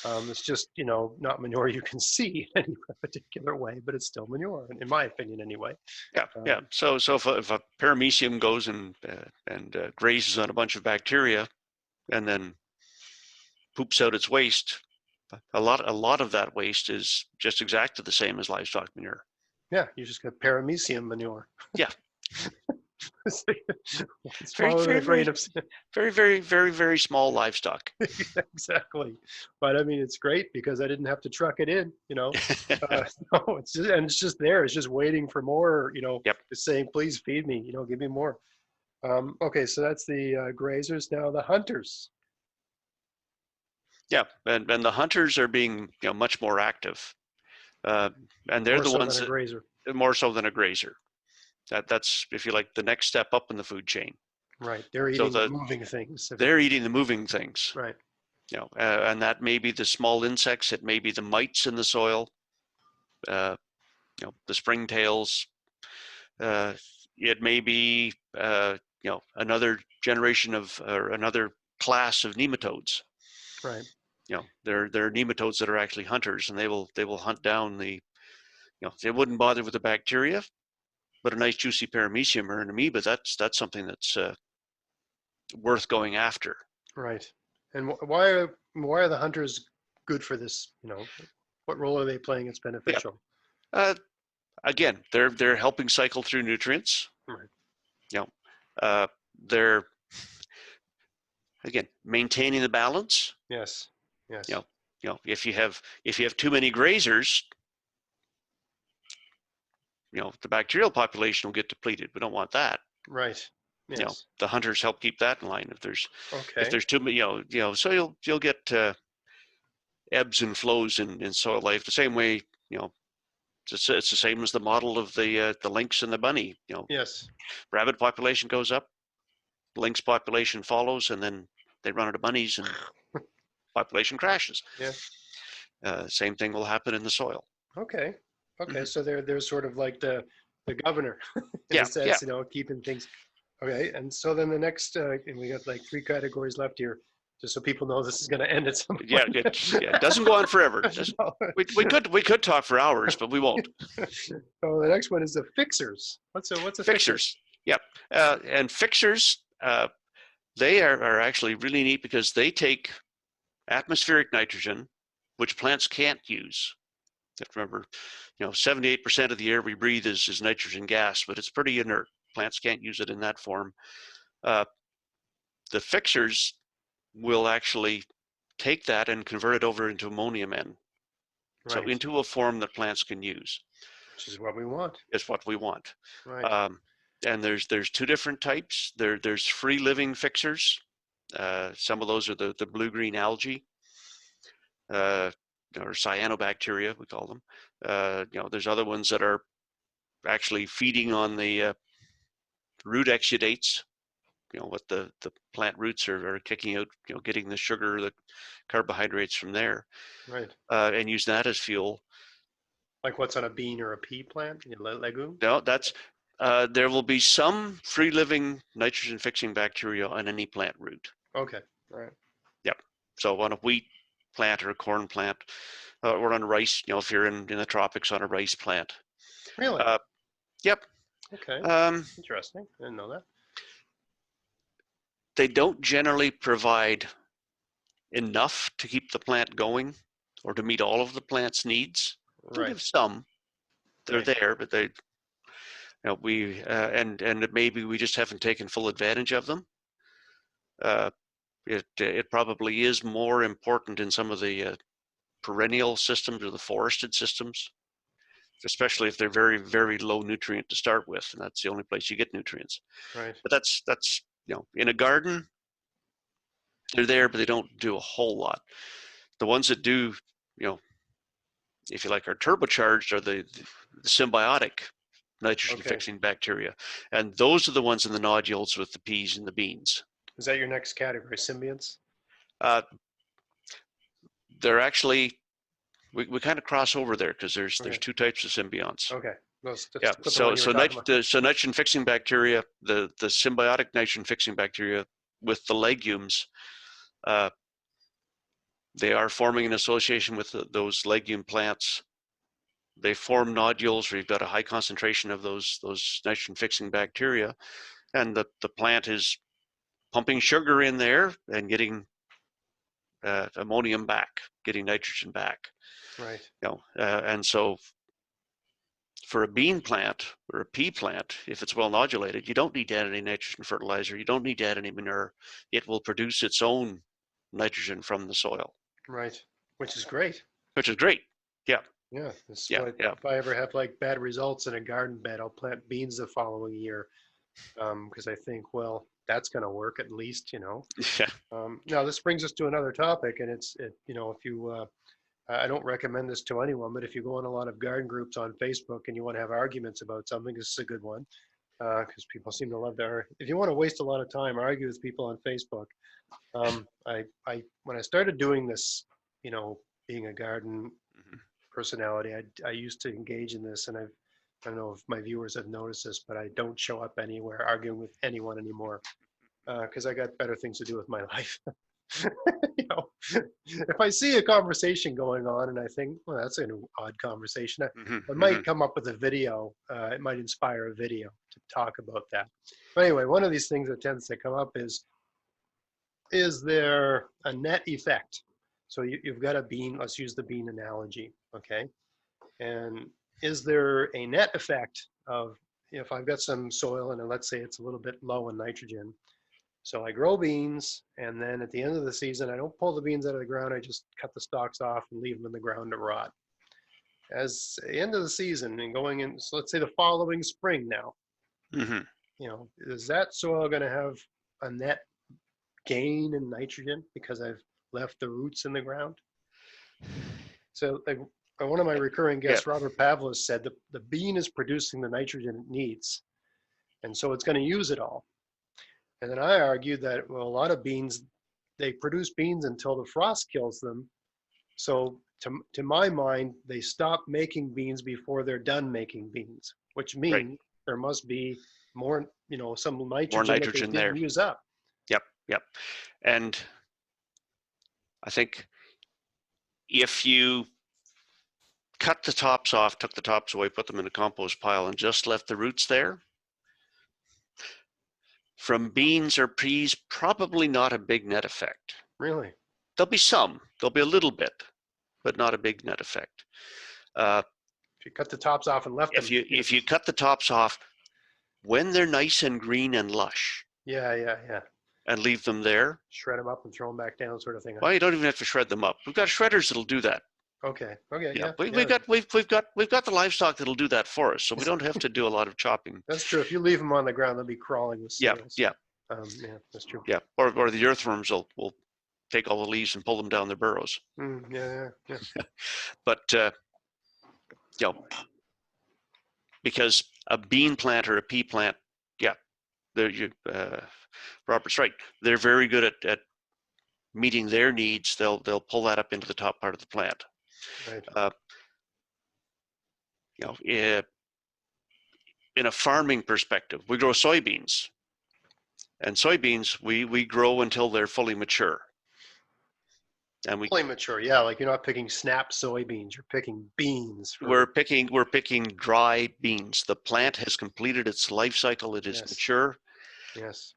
It's just, not manure you can see in any particular way, but it's still manure, in my opinion, anyway. Yeah. Yeah. So if a paramecium goes and grazes on a bunch of bacteria and then poops out its waste, a lot of that waste is just exactly the same as livestock manure. Yeah, you just got paramecium manure. Yeah. It's Very, smaller than very, a grain very, of sand. very, very, very, very small livestock. Exactly. But I mean, it's great because I didn't have to truck it in, no, it's just there. It's just waiting for more, Yep. just saying, please feed me, give me more. Okay, so that's the grazers. Now the hunters. Yeah, and the hunters are being much more active, and they're More the so ones than a that grazer. more so than a grazer. That's, if you like, the next step up in the food chain. Right. They're So eating the moving things. they're eating the moving things. Right. And that may be the small insects. It may be the mites in the soil. Uh, the springtails. It may be another generation of or another class of nematodes. Right. They're nematodes that are actually hunters, and they will hunt down the. They wouldn't bother with the bacteria, but a nice juicy paramecium or an amoeba, that's something that's worth going after. Right. And why are the hunters good for this? What role are they playing? It's Yeah. beneficial. Again, they're helping cycle through nutrients. Right. You know, they're again maintaining the balance. Yes. Yes. If you have too many grazers, the bacterial population will get depleted. We don't want that. Right. Yes. The hunters help keep that in line. If Okay. there's too many, so you'll get ebbs and flows in soil life. The same way, it's the same as the model of the lynx and the bunny. Yes. Rabbit population goes up, lynx population follows, and then they run out of bunnies and population crashes. Yeah. Same thing will happen in the soil. Okay. Okay. So they're sort of like the governor in Yeah, a sense, keeping things. Okay. And so then the next, and we got like 3 categories left here, just so people know this is going to end at some point. Yeah, it doesn't go on forever. No. We could talk for hours, but we won't. So the next one is the fixers. What's a Fixers? Yep. And fixers, they are actually really neat because they take atmospheric nitrogen, which plants can't use. You have to remember, 78% of the air we breathe is nitrogen gas, but it's pretty inert. Plants can't use it in that form. The fixers will actually take that and convert it over into ammonium N. Right. So into a form that plants can use. Which is what we want. It's what we want. Right. And there's 2 different types. There's free living fixers. Some of those are the blue-green algae, or cyanobacteria, we call them. There's other ones that are actually feeding on the root exudates, what the plant roots are kicking out, getting the sugar, the carbohydrates from there, Right. and use that as fuel. Like what's on a bean or a pea plant? Legume? No, that's there will be some free living nitrogen fixing bacteria on any plant root. Okay. All right. Yep. So on a wheat plant or a corn plant, or on rice, if you're in the tropics on a rice plant. Really? Yep. Okay. Interesting. I didn't know that. They don't generally provide enough to keep the plant going or to meet all of the plant's needs. They'll Right. give some. They're Right. there, but they, we and maybe we just haven't taken full advantage of them. It probably is more important in some of the perennial systems or the forested systems, especially if they're very, very low nutrient to start with, and that's the only place you get nutrients. Right. But that's in a garden, They're there, but they don't do a whole lot. The ones that do, if you like, are turbocharged are the symbiotic nitrogen fixing bacteria. And those are the ones in the nodules with the peas and the beans. Is that your next category, symbionts? They're actually, we kind of cross over there because there's two types of symbionts. Okay. Yeah. So nitrogen fixing bacteria, the symbiotic nitrogen fixing bacteria with the legumes, they are forming an association with those legume plants. They form nodules where you've got a high concentration of those nitrogen fixing bacteria, and the plant is pumping sugar in there and getting ammonium back, getting nitrogen back. Right. And so for a bean plant or a pea plant, if it's well nodulated, you don't need to add any nitrogen fertilizer. You don't need to add any manure. It will produce its own nitrogen from the soil. Right. Which is great. Which is great. Yeah. Yeah. If I ever have like bad results in a garden bed, I'll plant beans the following year. Because I think, well, that's going to work at least, Yeah. Now this brings us to another topic, and if you, I don't recommend this to anyone, but if you go on a lot of garden groups on Facebook and you want to have arguments about something, this is a good one, because people seem to love if you want to waste a lot of time, argue with people on Facebook. When I started doing this, being a garden personality, I used to engage in this, and I don't know if my viewers have noticed this, but I don't show up anywhere arguing with anyone anymore because I got better things to do with my life. If I see a conversation going on and I think, well, that's an odd conversation, I might come up with a video. It might inspire a video to talk about that. But anyway, one of these things that tends to come up is there a net effect? So you've got a bean, let's use the bean analogy, okay? And is there a net effect of, if I've got some soil and let's say it's a little bit low in nitrogen, so I grow beans, and then at the end of the season, I don't pull the beans out of the ground, I just cut the stalks off and leave them in the ground to rot. As the end of the season and going in, so let's say the following spring now, is that soil going to have a net gain in nitrogen because I've left the roots in the ground? So like one of my recurring guests, Robert Pavlos, said the bean is producing the nitrogen it needs, and so it's going to use it all. And then I argued that, well, a lot of beans, they produce beans until the frost kills them. So to my mind, they stop making beans before they're done making beans, which means there must be more, some nitrogen, that they didn't use up. Yep. And I think if you cut the tops off, took the tops away, put them in a compost pile, and just left the roots there, from beans or peas, probably not a big net effect. Really? There'll be some. There'll be a little bit, but not a big net effect. If you cut the tops off and left them. If you cut the tops off when they're nice and green and lush. Yeah. And leave them there. Shred them up and throw them back down, sort of thing. Well, you don't even have to shred them up. We've got shredders that'll do that. Okay. Yeah. We've got the livestock that'll do that for us, so we don't have to do a lot of chopping. That's true. If you leave them on the ground, they'll be crawling with snails. Yeah. That's true. Yeah, or the earthworms will take all the leaves and pull them down their burrows. Yeah. But because a bean plant or a pea plant, Robert's right. They're very good at meeting their needs. They'll pull that up into the top part of the plant. Right. In a farming perspective, we grow soybeans, and soybeans we grow until they're fully mature. And fully mature, yeah. Like you're not picking snap soybeans; you're picking beans. We're picking dry beans. The plant has completed its life cycle. It is mature. Yes.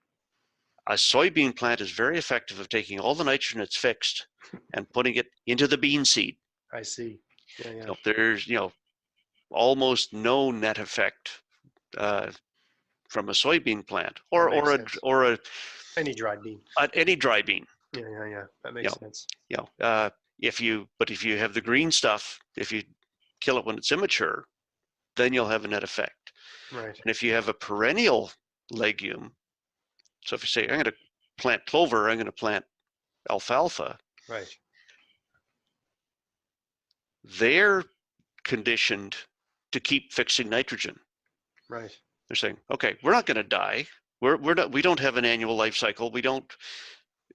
A soybean plant is very effective of taking all the nitrogen it's fixed and putting it into the bean seed. I see. Yeah. There's almost no net effect from a soybean plant or any dried bean. Any dry bean. Yeah. That makes sense. If you have the green stuff, if you kill it when it's immature, then you'll have a net effect. Right. And if you have a perennial legume, so if you say, I'm going to plant clover, I'm going to plant alfalfa, Right. they're conditioned to keep fixing nitrogen. Right. They're saying, okay, we're not going to die. We don't have an annual life cycle. We don't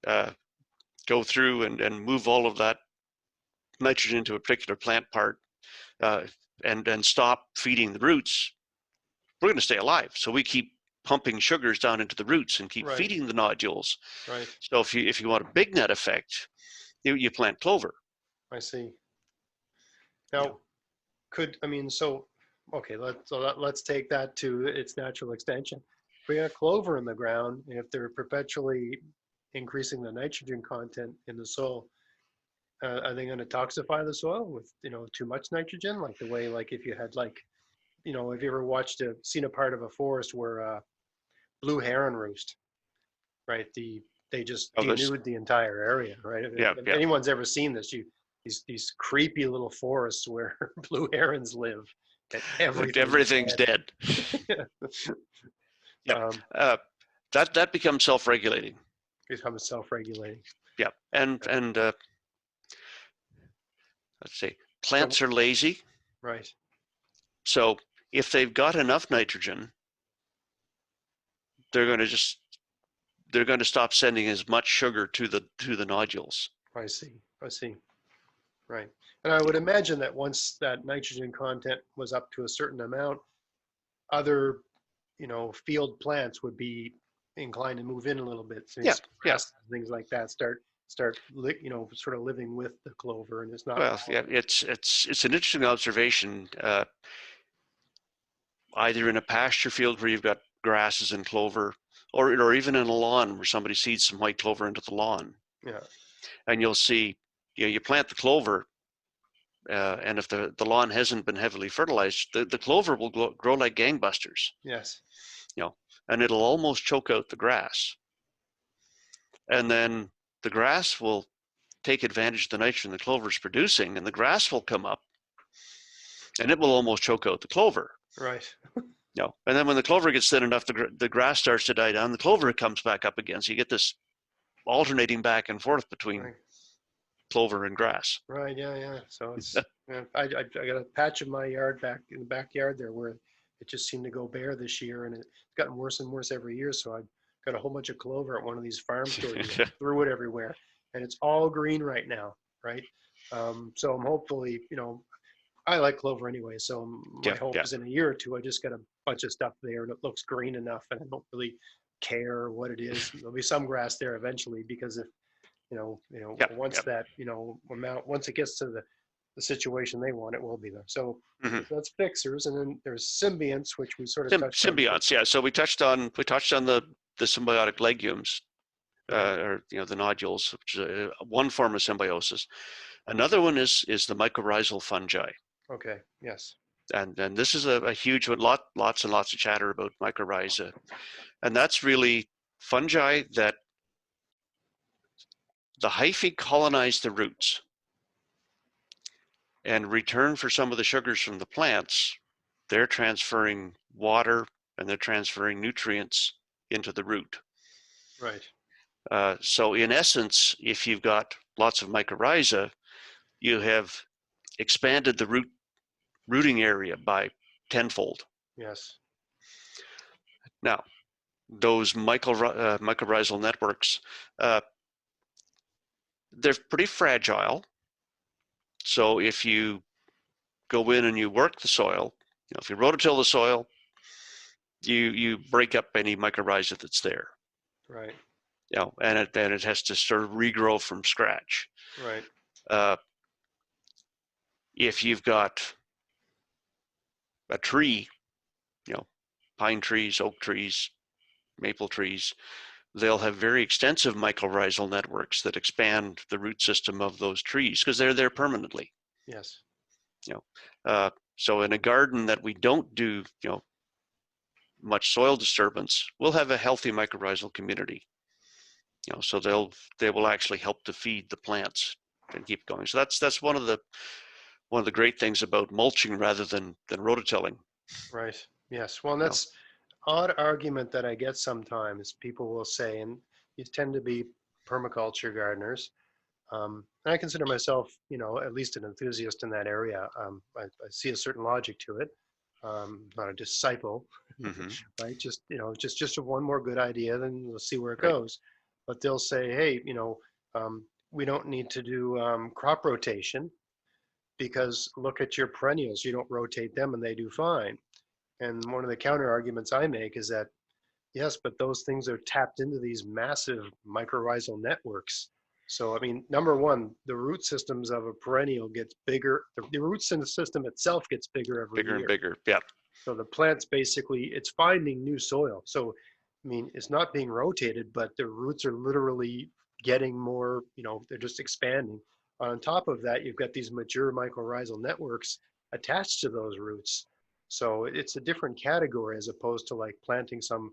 go through and move all of that nitrogen into a particular plant part uh, and stop feeding the roots. We're going to stay alive. So we keep pumping sugars down into the roots and keep Right. feeding the nodules. Right. So if you want a big net effect, you plant clover. I see. Now, okay, let's take that to its natural extension. If we got clover in the ground, and if they're perpetually increasing the nitrogen content in the soil, are they going to toxify the soil with, too much nitrogen? Like the way, like if you had have you ever seen a part of a forest where blue heron roost, right? They just denude the entire area, right? If anyone's ever seen this, these creepy little forests where blue herons live, and everything's dead. Yeah, that becomes self-regulating. Becomes self-regulating. Yeah, and let's say plants are lazy. Right. So if they've got enough nitrogen, they're going to stop sending as much sugar to the nodules. I see. Right. And I would imagine that once that nitrogen content was up to a certain amount, other, field plants would be inclined to move in a little bit. So things like that start sort of living with the clover, and it's not. Well, yeah, it's an interesting observation. Either in a pasture field where you've got grasses and clover, or even in a lawn where somebody seeds some white clover into the lawn. Yeah. And you'll see, you plant the clover, and if the lawn hasn't been heavily fertilized, the clover will grow like gangbusters. Yes. And it'll almost choke out the grass. And then the grass will take advantage of the nitrogen the clover is producing, and the grass will come up, and it will almost choke out the clover. Right. And then when the clover gets thin enough, the grass starts to die down. The clover comes back up again. So you get this alternating back and forth between clover and grass. Right. Yeah. So it's I got a patch of my yard back in the backyard there where it just seemed to go bare this year, and it's gotten worse and worse every year. So I got a whole bunch of clover at one of these farm stores, threw it everywhere, and it's all green right now. Right. So I'm hopefully, I like clover anyway. So my hope is in a year or two, I just got a bunch of stuff there and it looks green enough, and I don't really care what it is. There'll be some grass there eventually, because if, that, once it gets to the situation they want, it will be there. So that's fixers, and then there's symbionts, which we sort of touched on. Symbionts, yeah. So we touched on the symbiotic legumes, or the nodules, which is one form of symbiosis. Another one is the mycorrhizal fungi. Okay. Yes. And this is a huge one. Lots and lots of chatter about mycorrhiza, and that's really fungi that the hyphae colonize the roots, and return for some of the sugars from the plants, they're transferring water and they're transferring nutrients into the root. Right. So in essence, if you've got lots of mycorrhiza, you have expanded the rooting area by tenfold. Yes. Now, those mycorrhizal networks, they're pretty fragile. So if you go in and you work the soil, if you rototill the soil, you break up any mycorrhiza that's there. Right. And it has to sort of regrow from scratch. Right. If you've got a tree, pine trees, oak trees, maple trees, they'll have very extensive mycorrhizal networks that expand the root system of those trees because they're there permanently. Yes. So in a garden that we don't do, much soil disturbance, we'll have a healthy mycorrhizal community. So they will actually help to feed the plants and keep going. So that's one of the great things about mulching rather than rototilling. Right. Yes. Well, and that's odd argument that I get sometimes. People will say, and you tend to be permaculture gardeners. And I consider myself, at least an enthusiast in that area. I see a certain logic to it. Not a disciple, Hmm. right? Just, just one more good idea, then we'll see where it Right. goes. But they'll say, hey, we don't need to do crop rotation because look at your perennials. You don't rotate them and they do fine. And one of the counter arguments I make is that, yes, but those things are tapped into these massive mycorrhizal networks. So, I mean, number one, the root systems of a perennial gets bigger. The root system itself gets bigger every Bigger and year. bigger. Yeah. So the plant's basically, it's finding new soil. So, I mean, it's not being rotated, but the roots are literally getting more, they're just expanding. On top of that, you've got these mature mycorrhizal networks attached to those roots. So it's a different category as opposed to like planting some,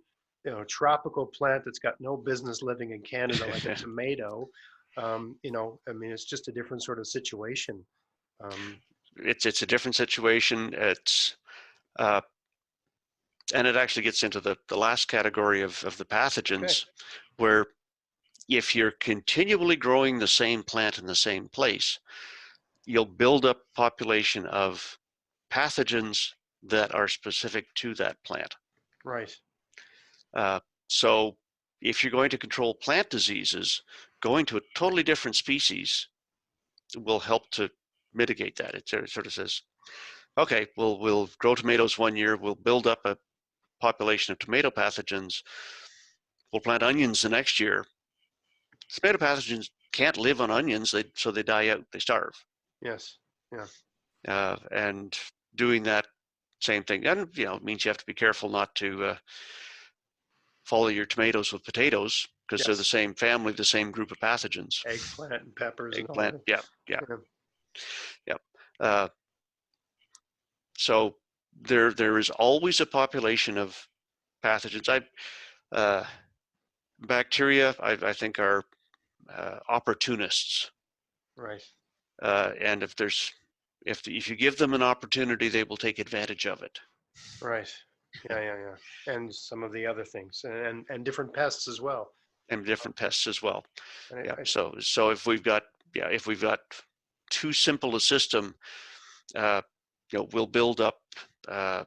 tropical plant that's got no business living in Canada, like a tomato. I mean, it's just a different sort of situation. Um, It's a different situation. Uh, and it actually gets into the last category of the okay, pathogens, where if you're continually growing the same plant in the same place, you'll build up population of pathogens that are specific to that plant. right, Uh, so if you're going to control plant diseases, going to a totally different species will help to mitigate that. It sort of says, okay, we'll grow tomatoes one year, we'll build up a population of tomato pathogens, we'll plant onions the next year. Tomato pathogens can't live on onions, so they die out, they starve. yes, yeah, And doing that same thing, and it means you have to be careful not to follow your tomatoes with potatoes because they're the yes. same family, the same group of pathogens. Eggplant and peppers and all Eggplant, that. yeah, yeah, Yeah. yeah. Uh, so there is always a population of pathogens. Uh, Bacteria, I think, are opportunists, Right, and if you give them an opportunity, they will take advantage of it. right. Yeah, yeah, yeah. And some of the other things, and different pests as well. And different pests as well. And Yeah. So if we've got too simple a system, uh, we'll build up uh,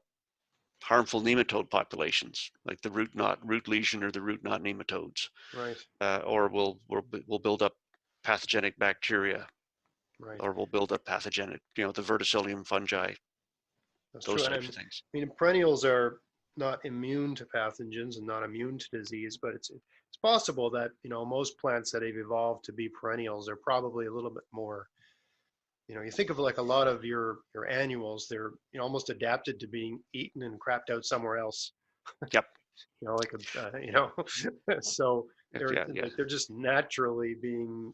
harmful nematode populations, like the root lesion or the root knot nematodes, right, or we'll build up pathogenic bacteria, right. or we'll build up pathogenic, the verticillium fungi, That's true. those And types of things. I mean, perennials are not immune to pathogens and not immune to disease, but it's possible that most plants that have evolved to be perennials are probably a little bit more. You think of like a lot of your annuals, they're almost adapted to being eaten and crapped out somewhere else. Yep. Like so they're Yeah. Yeah. like they're just naturally being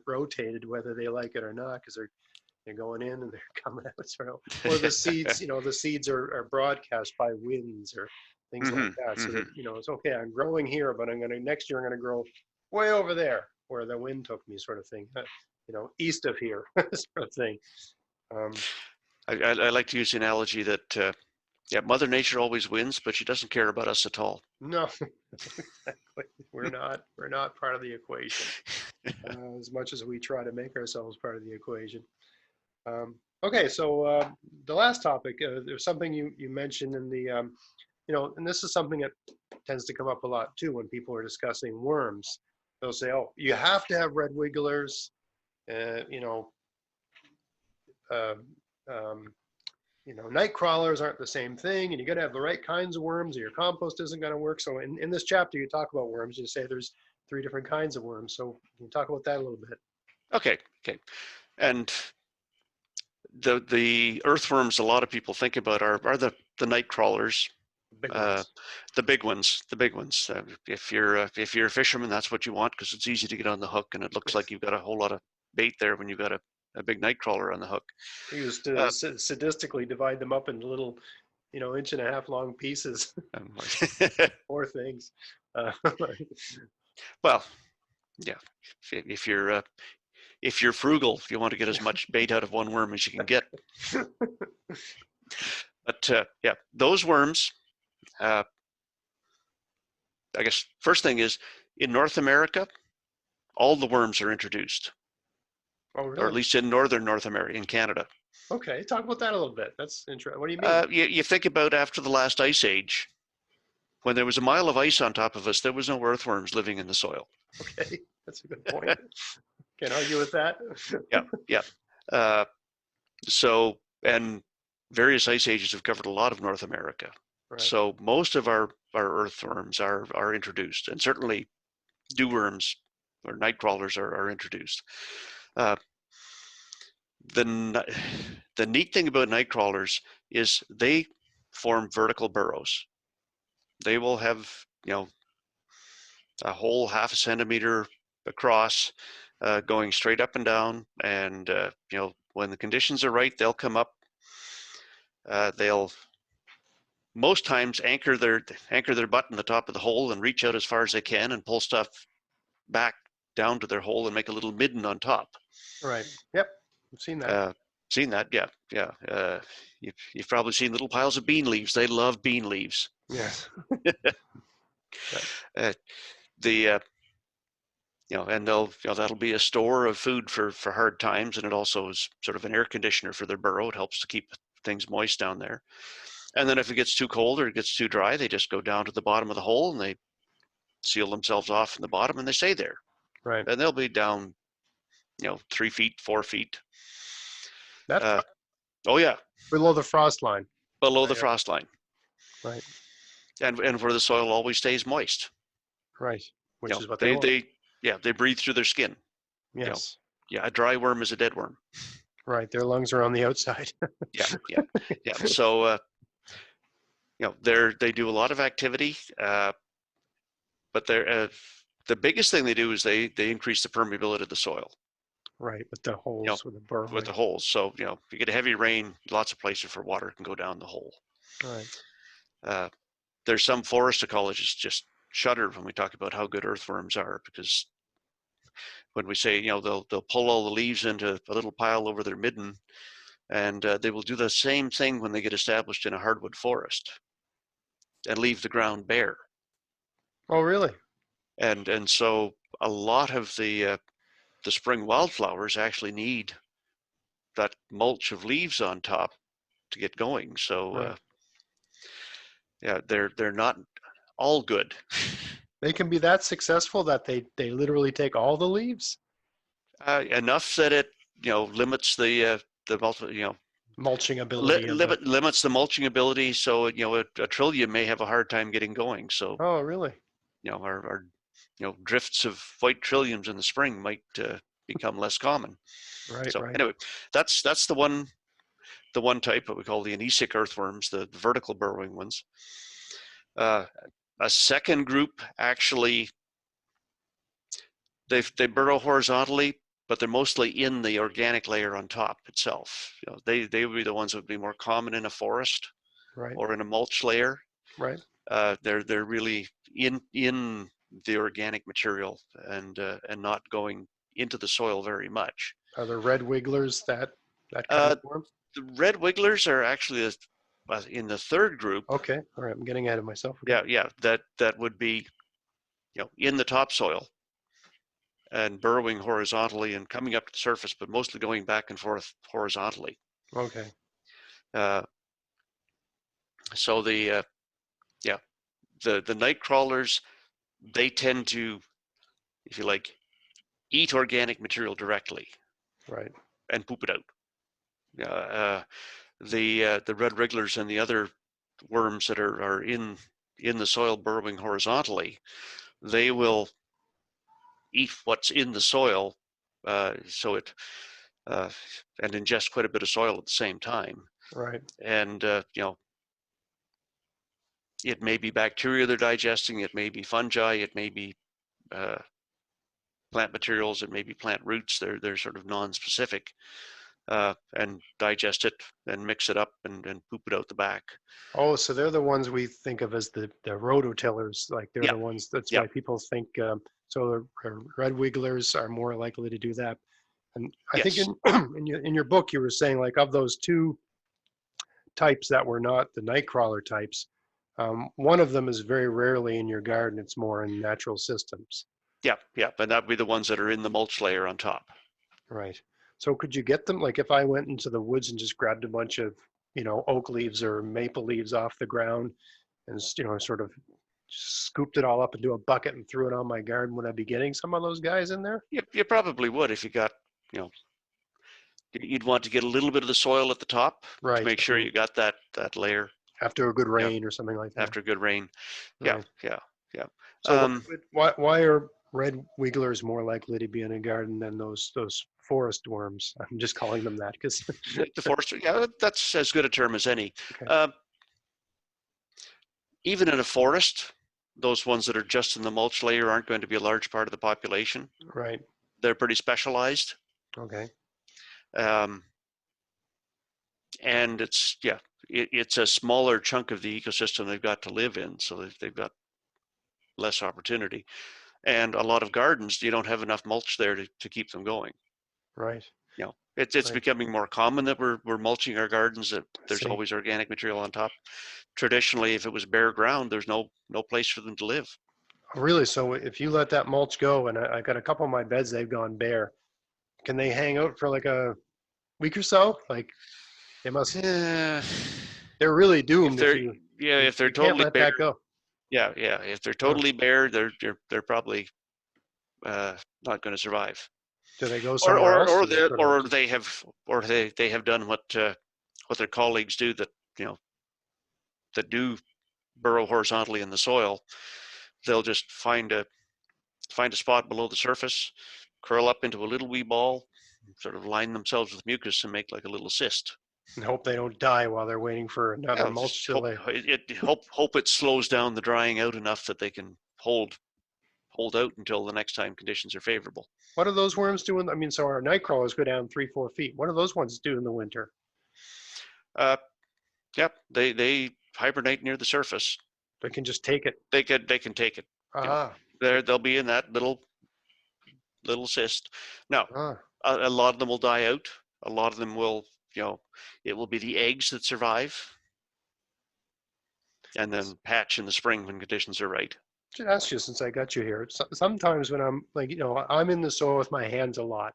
rotated whether they like it or not because they're going in and they're coming out. So, or the seeds, the seeds are broadcast by winds or things like Hmm. that. So that Hmm. it's okay. I'm growing here, but next year I'm gonna grow way over there where the wind took me, sort of thing. East of here, sort of thing. Um, I like to use the analogy that yeah, Mother Nature always wins, but she doesn't care about us at all. no, exactly. We're not part of the equation as much as we try to make ourselves part of the equation. Okay, so the last topic, there's something you mentioned in the, and this is something that tends to come up a lot too when people are discussing worms. They'll say, "Oh, you have to have red wigglers, uh, you know, uh, um, night crawlers aren't the same thing, and you got to have the right kinds of worms, or your compost isn't going to work." So in this chapter, you talk about worms. You say there's 3 different kinds of worms. So can you talk about that a little bit? Okay. Okay. And the earthworms a lot of people think about are the night crawlers, Big uh, ones. the big ones, the big ones. If you're a fisherman, that's what you want because it's easy to get on the hook, and it looks like you've got a whole lot of bait there when you've got a big night crawler on the hook. We used to Uh, sadistically divide them up into little, inch-and-a-half long pieces. um, Poor things. well, yeah. If you're frugal, you want to get as much bait out of one worm as you can get. But yeah, those worms. Uh, I guess first thing is in North America, all the worms are introduced, Oh, or at really? least in northern North America, in Canada. Okay, talk about that a little bit. That's interesting. What do you mean? You think about after the last ice age, when there was a mile of ice on top of us, there was no earthworms living in the soil. Okay, that's a good point. Can't argue with that. Yeah, yeah. Uh, so, and various ice ages have covered a lot of North America. Right. So most of our earthworms are introduced, and certainly dew worms or night crawlers are introduced. Uh, the neat thing about night crawlers is they form vertical burrows. They will have, a hole half a centimeter across, going straight up and down. And when the conditions are right, they'll come up. They'll most times anchor their butt in the top of the hole and reach out as far as they can and pull stuff back down to their hole and make a little midden on top. Right. Yep. I've seen that. Seen that? Yeah, yeah. You've probably seen little piles of bean leaves. They love bean leaves. Yes. The and they'll that'll be a store of food for hard times, and it also is sort of an air conditioner for their burrow. It helps to keep things moist down there. And then if it gets too cold or it gets too dry, they just go down to the bottom of the hole and they seal themselves off in the bottom and they stay there. Right. And they'll be down, 3 feet, 4 feet. That's Oh yeah, below the frost line. below the frost line. Right. And where the soil always stays moist. Right. Which is what they want. They breathe through their skin. Yes. A dry worm is a dead worm. Right. Their lungs are on the outside. Yeah. So they do a lot of activity, but the biggest thing they do is they increase the permeability of the soil. Right, with the holes, with the burrow. With the holes. So if you get a heavy rain, lots of places for water can go down the hole. Right. There's some forest ecologists just shudder when we talk about how good earthworms are, because when we say they'll pull all the leaves into a little pile over their midden, and they will do the same thing when they get established in a hardwood forest and leave the ground bare. Oh, really? And so a lot of the spring wildflowers actually need that mulch of leaves on top to get going. So right. They're not all good. They can be that successful that they literally take all the leaves? Enough that it limits the mulching ability. Limits the mulching ability. So a trillium may have a hard time getting going. So oh, really? Our drifts of white trilliums in the spring might become less common. Right. So right. anyway, that's the one type, what we call the anisic earthworms, the vertical burrowing ones. A second group, actually, they burrow horizontally, but they're mostly in the organic layer on top itself. They would be the ones that would be more common in a forest, right, or in a mulch layer. Right. They're really in the organic material and not going into the soil very much. Are there red wigglers that kind of form? The red wigglers are actually in the third group. Okay, all right, I'm getting ahead of myself. Yeah, that would be, in the topsoil and burrowing horizontally and coming up to the surface, but mostly going back and forth horizontally. Okay. So the night crawlers, they tend to, if you like, eat organic material directly. Right. And poop it out. The red wrigglers and the other worms that are in the soil burrowing horizontally, they will eat what's in the soil, so it and ingest quite a bit of soil at the same time. Right. And it may be bacteria they're digesting, it may be fungi, it may be plant materials, it may be plant roots. They're sort of non-specific. And digest it and mix it up and poop it out the back. Oh, so they're the ones we think of as the rototillers. Like they're the ones, that's why people think, so the red wigglers are more likely to do that. And I think in your book, you were saying, like, of those two types that were not the night crawler types, one of them is very rarely in your garden. It's more in natural systems. Yeah, but that'd be the ones that are in the mulch layer on top. Right. So could you get them, like if I went into the woods and just grabbed a bunch of, oak leaves or maple leaves off the ground and, sort of scooped it all up into a bucket and threw it on my garden, would I be getting some of those guys in there? You probably would if you got, you know, you'd want to get a little bit of the soil at the top to Right. make sure you got that layer. After a good Yeah, rain or something like that. after a good rain. Yeah, Right. yeah, yeah. So why are red wigglers more likely to be in a garden than those forest worms? I'm just calling them that because The forester, yeah, that's as good a term as any. okay. Even in a forest, those ones that are just in the mulch layer aren't going to be a large part of the population. Right. They're pretty specialized. Okay. Um, and it's a smaller chunk of the ecosystem they've got to live in, so they've got less opportunity. And a lot of gardens, you don't have enough mulch there to keep them going. Right. It's Right. becoming more common that we're mulching our gardens, that there's See. always organic material on top. Traditionally, if it was bare ground, there's no place for them to live. Really? So if you let that mulch go, and I got a couple of my beds, they've gone bare. Can they hang out for like a week or so? Like they must. Yeah, They're really if doomed if they're you if they're you can't totally let bare, that go. yeah, if they're Huh. totally bare, they're probably not going to survive. Do they go Or somewhere else? Do they sort of they have done what their colleagues do, that that do burrow horizontally in the soil. They'll just find a spot below the surface, curl up into a little wee ball, sort of line themselves with mucus and make like a little cyst. and hope they don't die while they're waiting for another Yeah, mulch just to lay? hope it slows down the drying out enough that they can hold out until the next time conditions are favorable. What do those worms do? I mean, so our night crawlers go down 3-4 feet. What do those ones do in the winter? Uh, yep, they hibernate near the surface. They can just take it. They can take it. Ah, They'll be in that little cyst. Now, ah. a lot of them will die out. A lot of them will, it will be the eggs that survive, and then hatch in the spring when conditions are right. Should ask you since I got you here. Sometimes when I'm like, I'm in the soil with my hands a lot,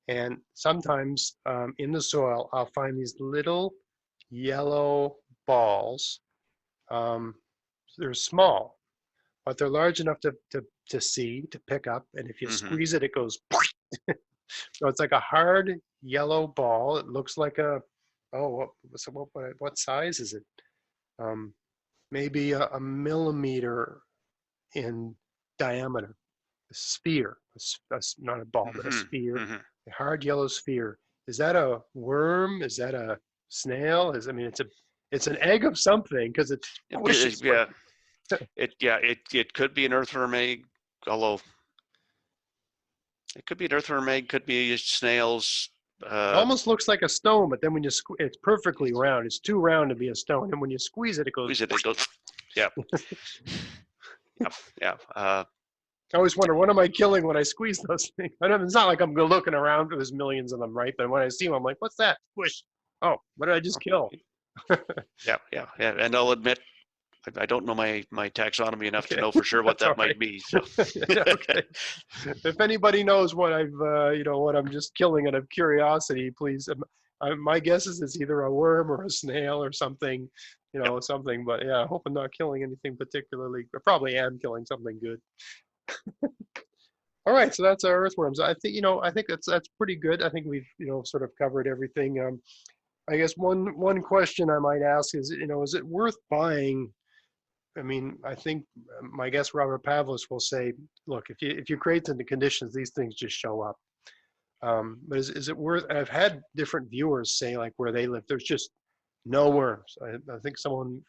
and sometimes in the soil I'll find these little yellow balls. Um, they're small, but they're large enough to see, to pick up, and if you Mm-hmm. squeeze it, it goes. So it's like a hard yellow ball. It looks like what size is it? Maybe a millimeter in diameter, a sphere, not a ball, but a Mm-hmm. sphere, Mm-hmm. a hard yellow sphere. Is that a worm? Is that a snail? It's an egg of something because it pushes. Yeah, it could be an earthworm egg, although it could be an earthworm egg, could be snails. It almost looks like a stone, but then when you it's perfectly round. It's too round to be a stone, and when you squeeze it, it goes. It goes, yeah, yeah. I always wonder, what am I killing when I squeeze those things? It's not like I'm looking around, there's millions of them, right? But when I see them, I'm like, what's that? Squish. Oh, what did I just kill? Yeah. And I'll admit, I don't know my taxonomy enough Okay. to know for sure what that That's all might be. So. Okay. If anybody knows what what I'm just killing out of curiosity, please. My guess is it's either a worm or a snail or something, something. But yeah, I hope I'm not killing anything particularly. I probably am killing something good. All right, so that's our earthworms. I think that's pretty good. I think we've sort of covered everything. I guess one question I might ask is, is it worth buying? I mean, I think my guest Robert Pavlis will say, look, if you create the conditions, these things just show up. But is it worth? I've had different viewers say, like, where they live, there's just no worms. I think one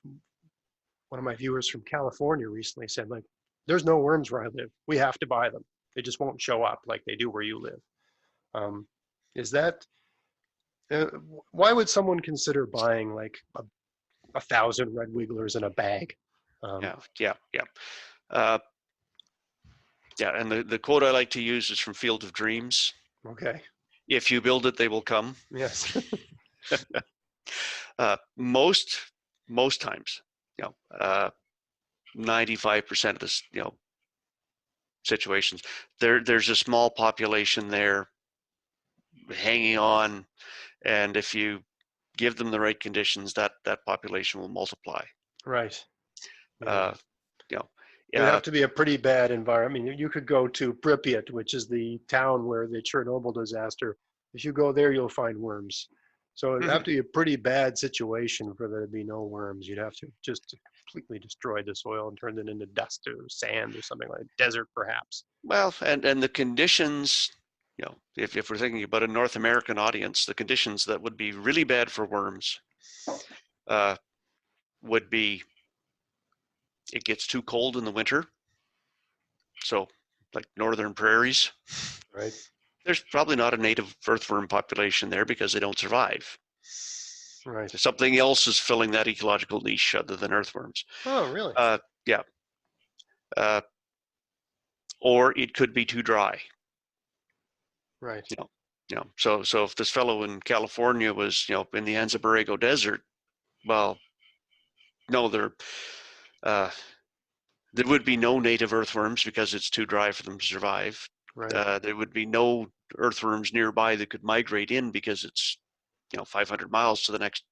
of my viewers from California recently said, like, there's no worms where I live. We have to buy them. They just won't show up like they do where you live. Is that? Why would someone consider buying like 1,000 red wigglers in a bag? Yeah. And the quote I like to use is from Field of Dreams. Okay. If you build it, they will come. Yes. Most times, 95% of this, situations. There's a small population there hanging on, and if you give them the right conditions, that population will multiply. Right. Uh, Yeah. you know, It'd have to be a pretty bad environment. I mean, you could go to Pripyat, which is the town where the Chernobyl disaster. If you go there, you'll find worms. So it'd have mhm. to be a pretty bad situation for there to be no worms. You'd have to just completely destroy the soil and turn it into dust or sand or something like desert, perhaps. Well, and the conditions, if we're thinking about a North American audience, the conditions that would be really bad for worms uh, would be it gets too cold in the winter. So, like northern prairies, Right. there's probably not a native earthworm population there because they don't survive. Right. Something else is filling that ecological niche other than earthworms. Oh, really? Yeah. Uh, or it could be too dry. Right. So if this fellow in California was, in the Anza Borrego Desert, well, no, uh, there would be no native earthworms because it's too dry for them to survive. Right. There would be no earthworms nearby that could migrate in because it's 500 miles to the next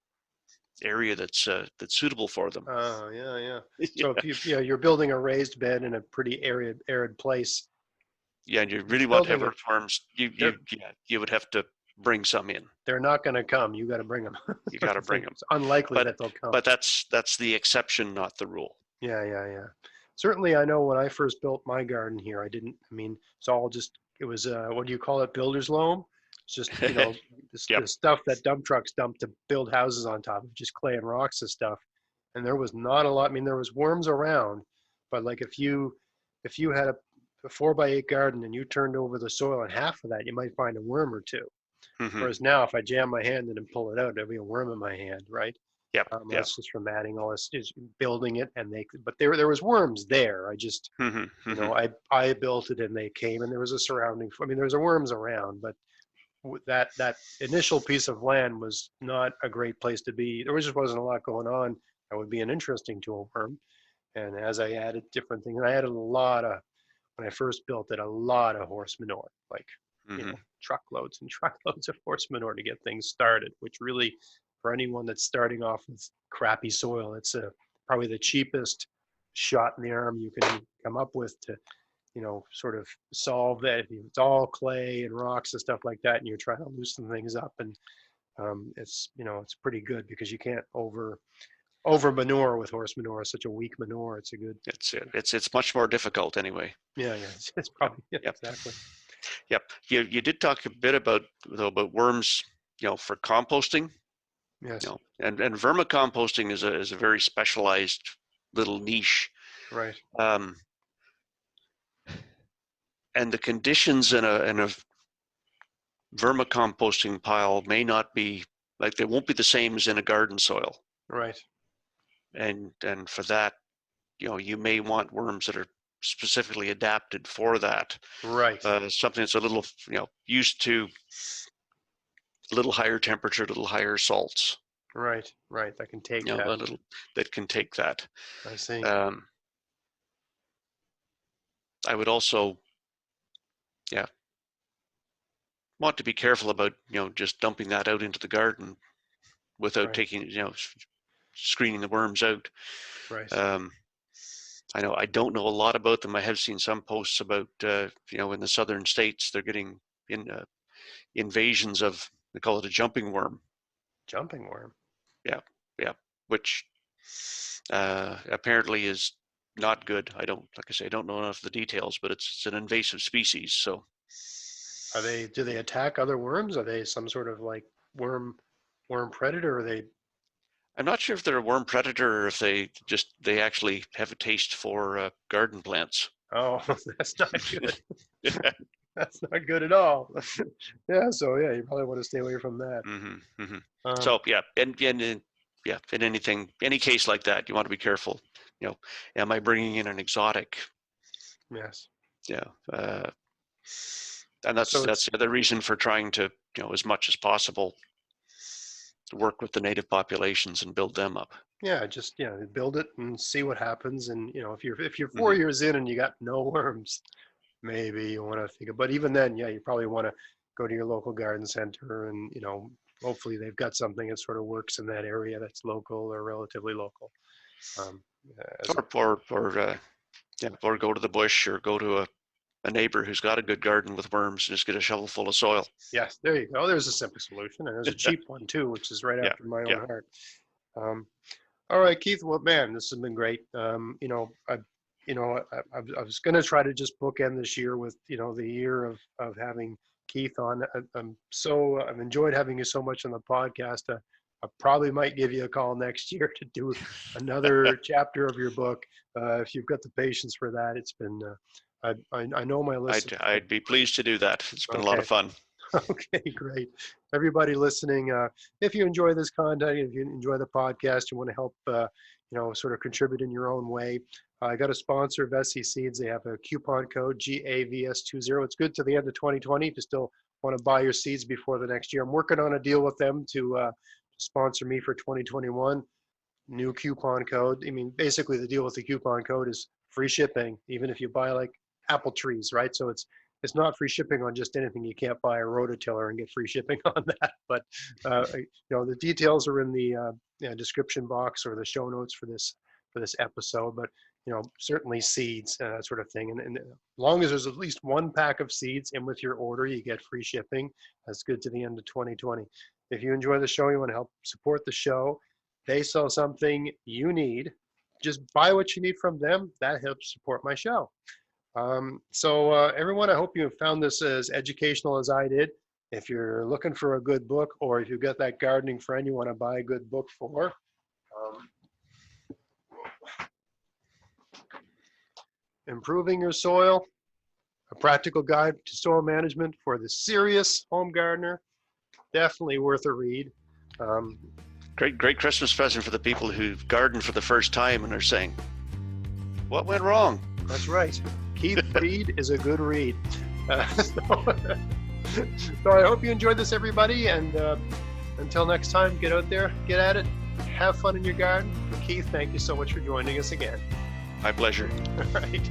area that's suitable for them. Oh, yeah, yeah. Yeah. So if you're building a raised bed in a pretty arid place. Yeah, and you really want to have Building it, earthworms, you would have to bring some in. they're not going to come. You got to bring them. You got to bring them, It's unlikely but that they'll come. that's the exception, not the rule. Yeah, yeah, yeah. Certainly, I know when I first built my garden here, I mean, it's all just, it was, what do you call it? Builder's loam. It's just, Yep. the stuff that dump trucks dump to build houses on top of, just clay and rocks and stuff. And there was not a lot. I mean, there was worms around, but like if you had a 4x8 garden and you turned over the soil and half of that, you might find a worm or two. Hmm. Whereas now, if I jam my hand in and pull it out, there'll be a worm in my hand, right? Yep. Yep. That's just from adding all this, is building it, and but there was worms there. I just, Hmm. Hmm. I built it and they came, and there was a surrounding. I mean, there was a worms around, but that initial piece of land was not a great place to be. There just wasn't a lot going on that would be an interesting to a worm. And as I added different things, and I added when I first built it, a lot of horse manure, like Hmm. truckloads and truckloads of horse manure to get things started, which really, for anyone that's starting off with crappy soil, it's probably the cheapest shot in the arm you can come up with to, sort of solve that. If it's all clay and rocks and stuff like that, and you're trying to loosen things up, and it's pretty good because you can't over manure with horse manure. It's such a weak manure. It's a good. It's much more difficult anyway. Yeah, yeah. It's probably Yep. exactly. Yep. You did talk a bit about worms, for composting, Yes. and vermicomposting is a very specialized little niche. Right. And the conditions in a vermicomposting pile may not be like, they won't be the same as in a garden soil. Right. And for that, you may want worms that are specifically adapted for that. Right. Something that's a little, used to a little higher temperature, a little higher salts. Right. Right. That can take A that. little that can take that. I see. I would also, want to be careful about, just dumping that out into the garden without Right. taking, screening the worms out. Right. I don't know a lot about them. I have seen some posts about, in the southern states, they're getting invasions of, they call it a jumping worm. Jumping worm. Yeah, which apparently is not good. I don't know enough of the details, but it's an invasive species. So, Do they attack other worms? Are they some sort of like worm predator? Or are they? I'm not sure if they're a worm predator or if they actually have a taste for garden plants. Oh, that's not good. That's not good at all. Yeah. So yeah, you probably want to stay away from that. Mm-hmm, mm-hmm. Um, So in any case like that, you want to be careful. Am I bringing in an exotic? yes. Yeah, and that's the other reason for trying to, as much as possible, work with the native populations and build them up. Yeah, just build it and see what happens. And if you're Mm-hmm. 4 years in and you got no worms, maybe you want to think of, but even then, yeah, you probably want to go to your local garden center and, hopefully they've got something that sort of works in that area that's local or relatively local. Or go to the bush or go to a neighbor who's got a good garden with worms and just get a shovel full of soil. Yes, there you go. There's a simple solution, and there's a cheap one too, which is right after my own heart. All right, Keith. Well, man, this has been great. I was going to try to just bookend this year with the year of having Keith on. I've enjoyed having you so much on the podcast. I probably might give you a call next year to do another chapter of your book if you've got the patience for that. It's been I know my listeners. I'd be pleased to do that. It's been a lot of fun. Okay, great. Everybody listening, if you enjoy this content, if you enjoy the podcast, you want to help, sort of contribute in your own way. I got a sponsor, Vessi Seeds. They have a coupon code GAVS20. It's good to the end of 2020 if you still want to buy your seeds before the next year. I'm working on a deal with them to sponsor me for 2021. New coupon code. I mean, basically the deal with the coupon code is free shipping, even if you buy like apple trees, right? So it's not free shipping on just anything. You can't buy a rototiller and get free shipping on that. But the details are in the description box or the show notes for this episode. But certainly seeds, sort of thing. And as long as there's at least one pack of seeds in with your order, you get free shipping. That's good to the end of 2020. If you enjoy the show, you want to help support the show. They sell something you need. Just buy what you need from them. That helps support my show. So everyone, I hope you found this as educational as I did. If you're looking for a good book, or if you've got that gardening friend you want to buy a good book for, Improving Your Soil, a practical guide to soil management for the serious home gardener, definitely worth a read. Great Christmas present for the people who garden for the first time and are saying, what went wrong? That's right. Keith Reid is a good read. So I hope you enjoyed this, everybody. And until next time, get out there, get at it, have fun in your garden. Keith, thank you so much for joining us again. My pleasure. All right.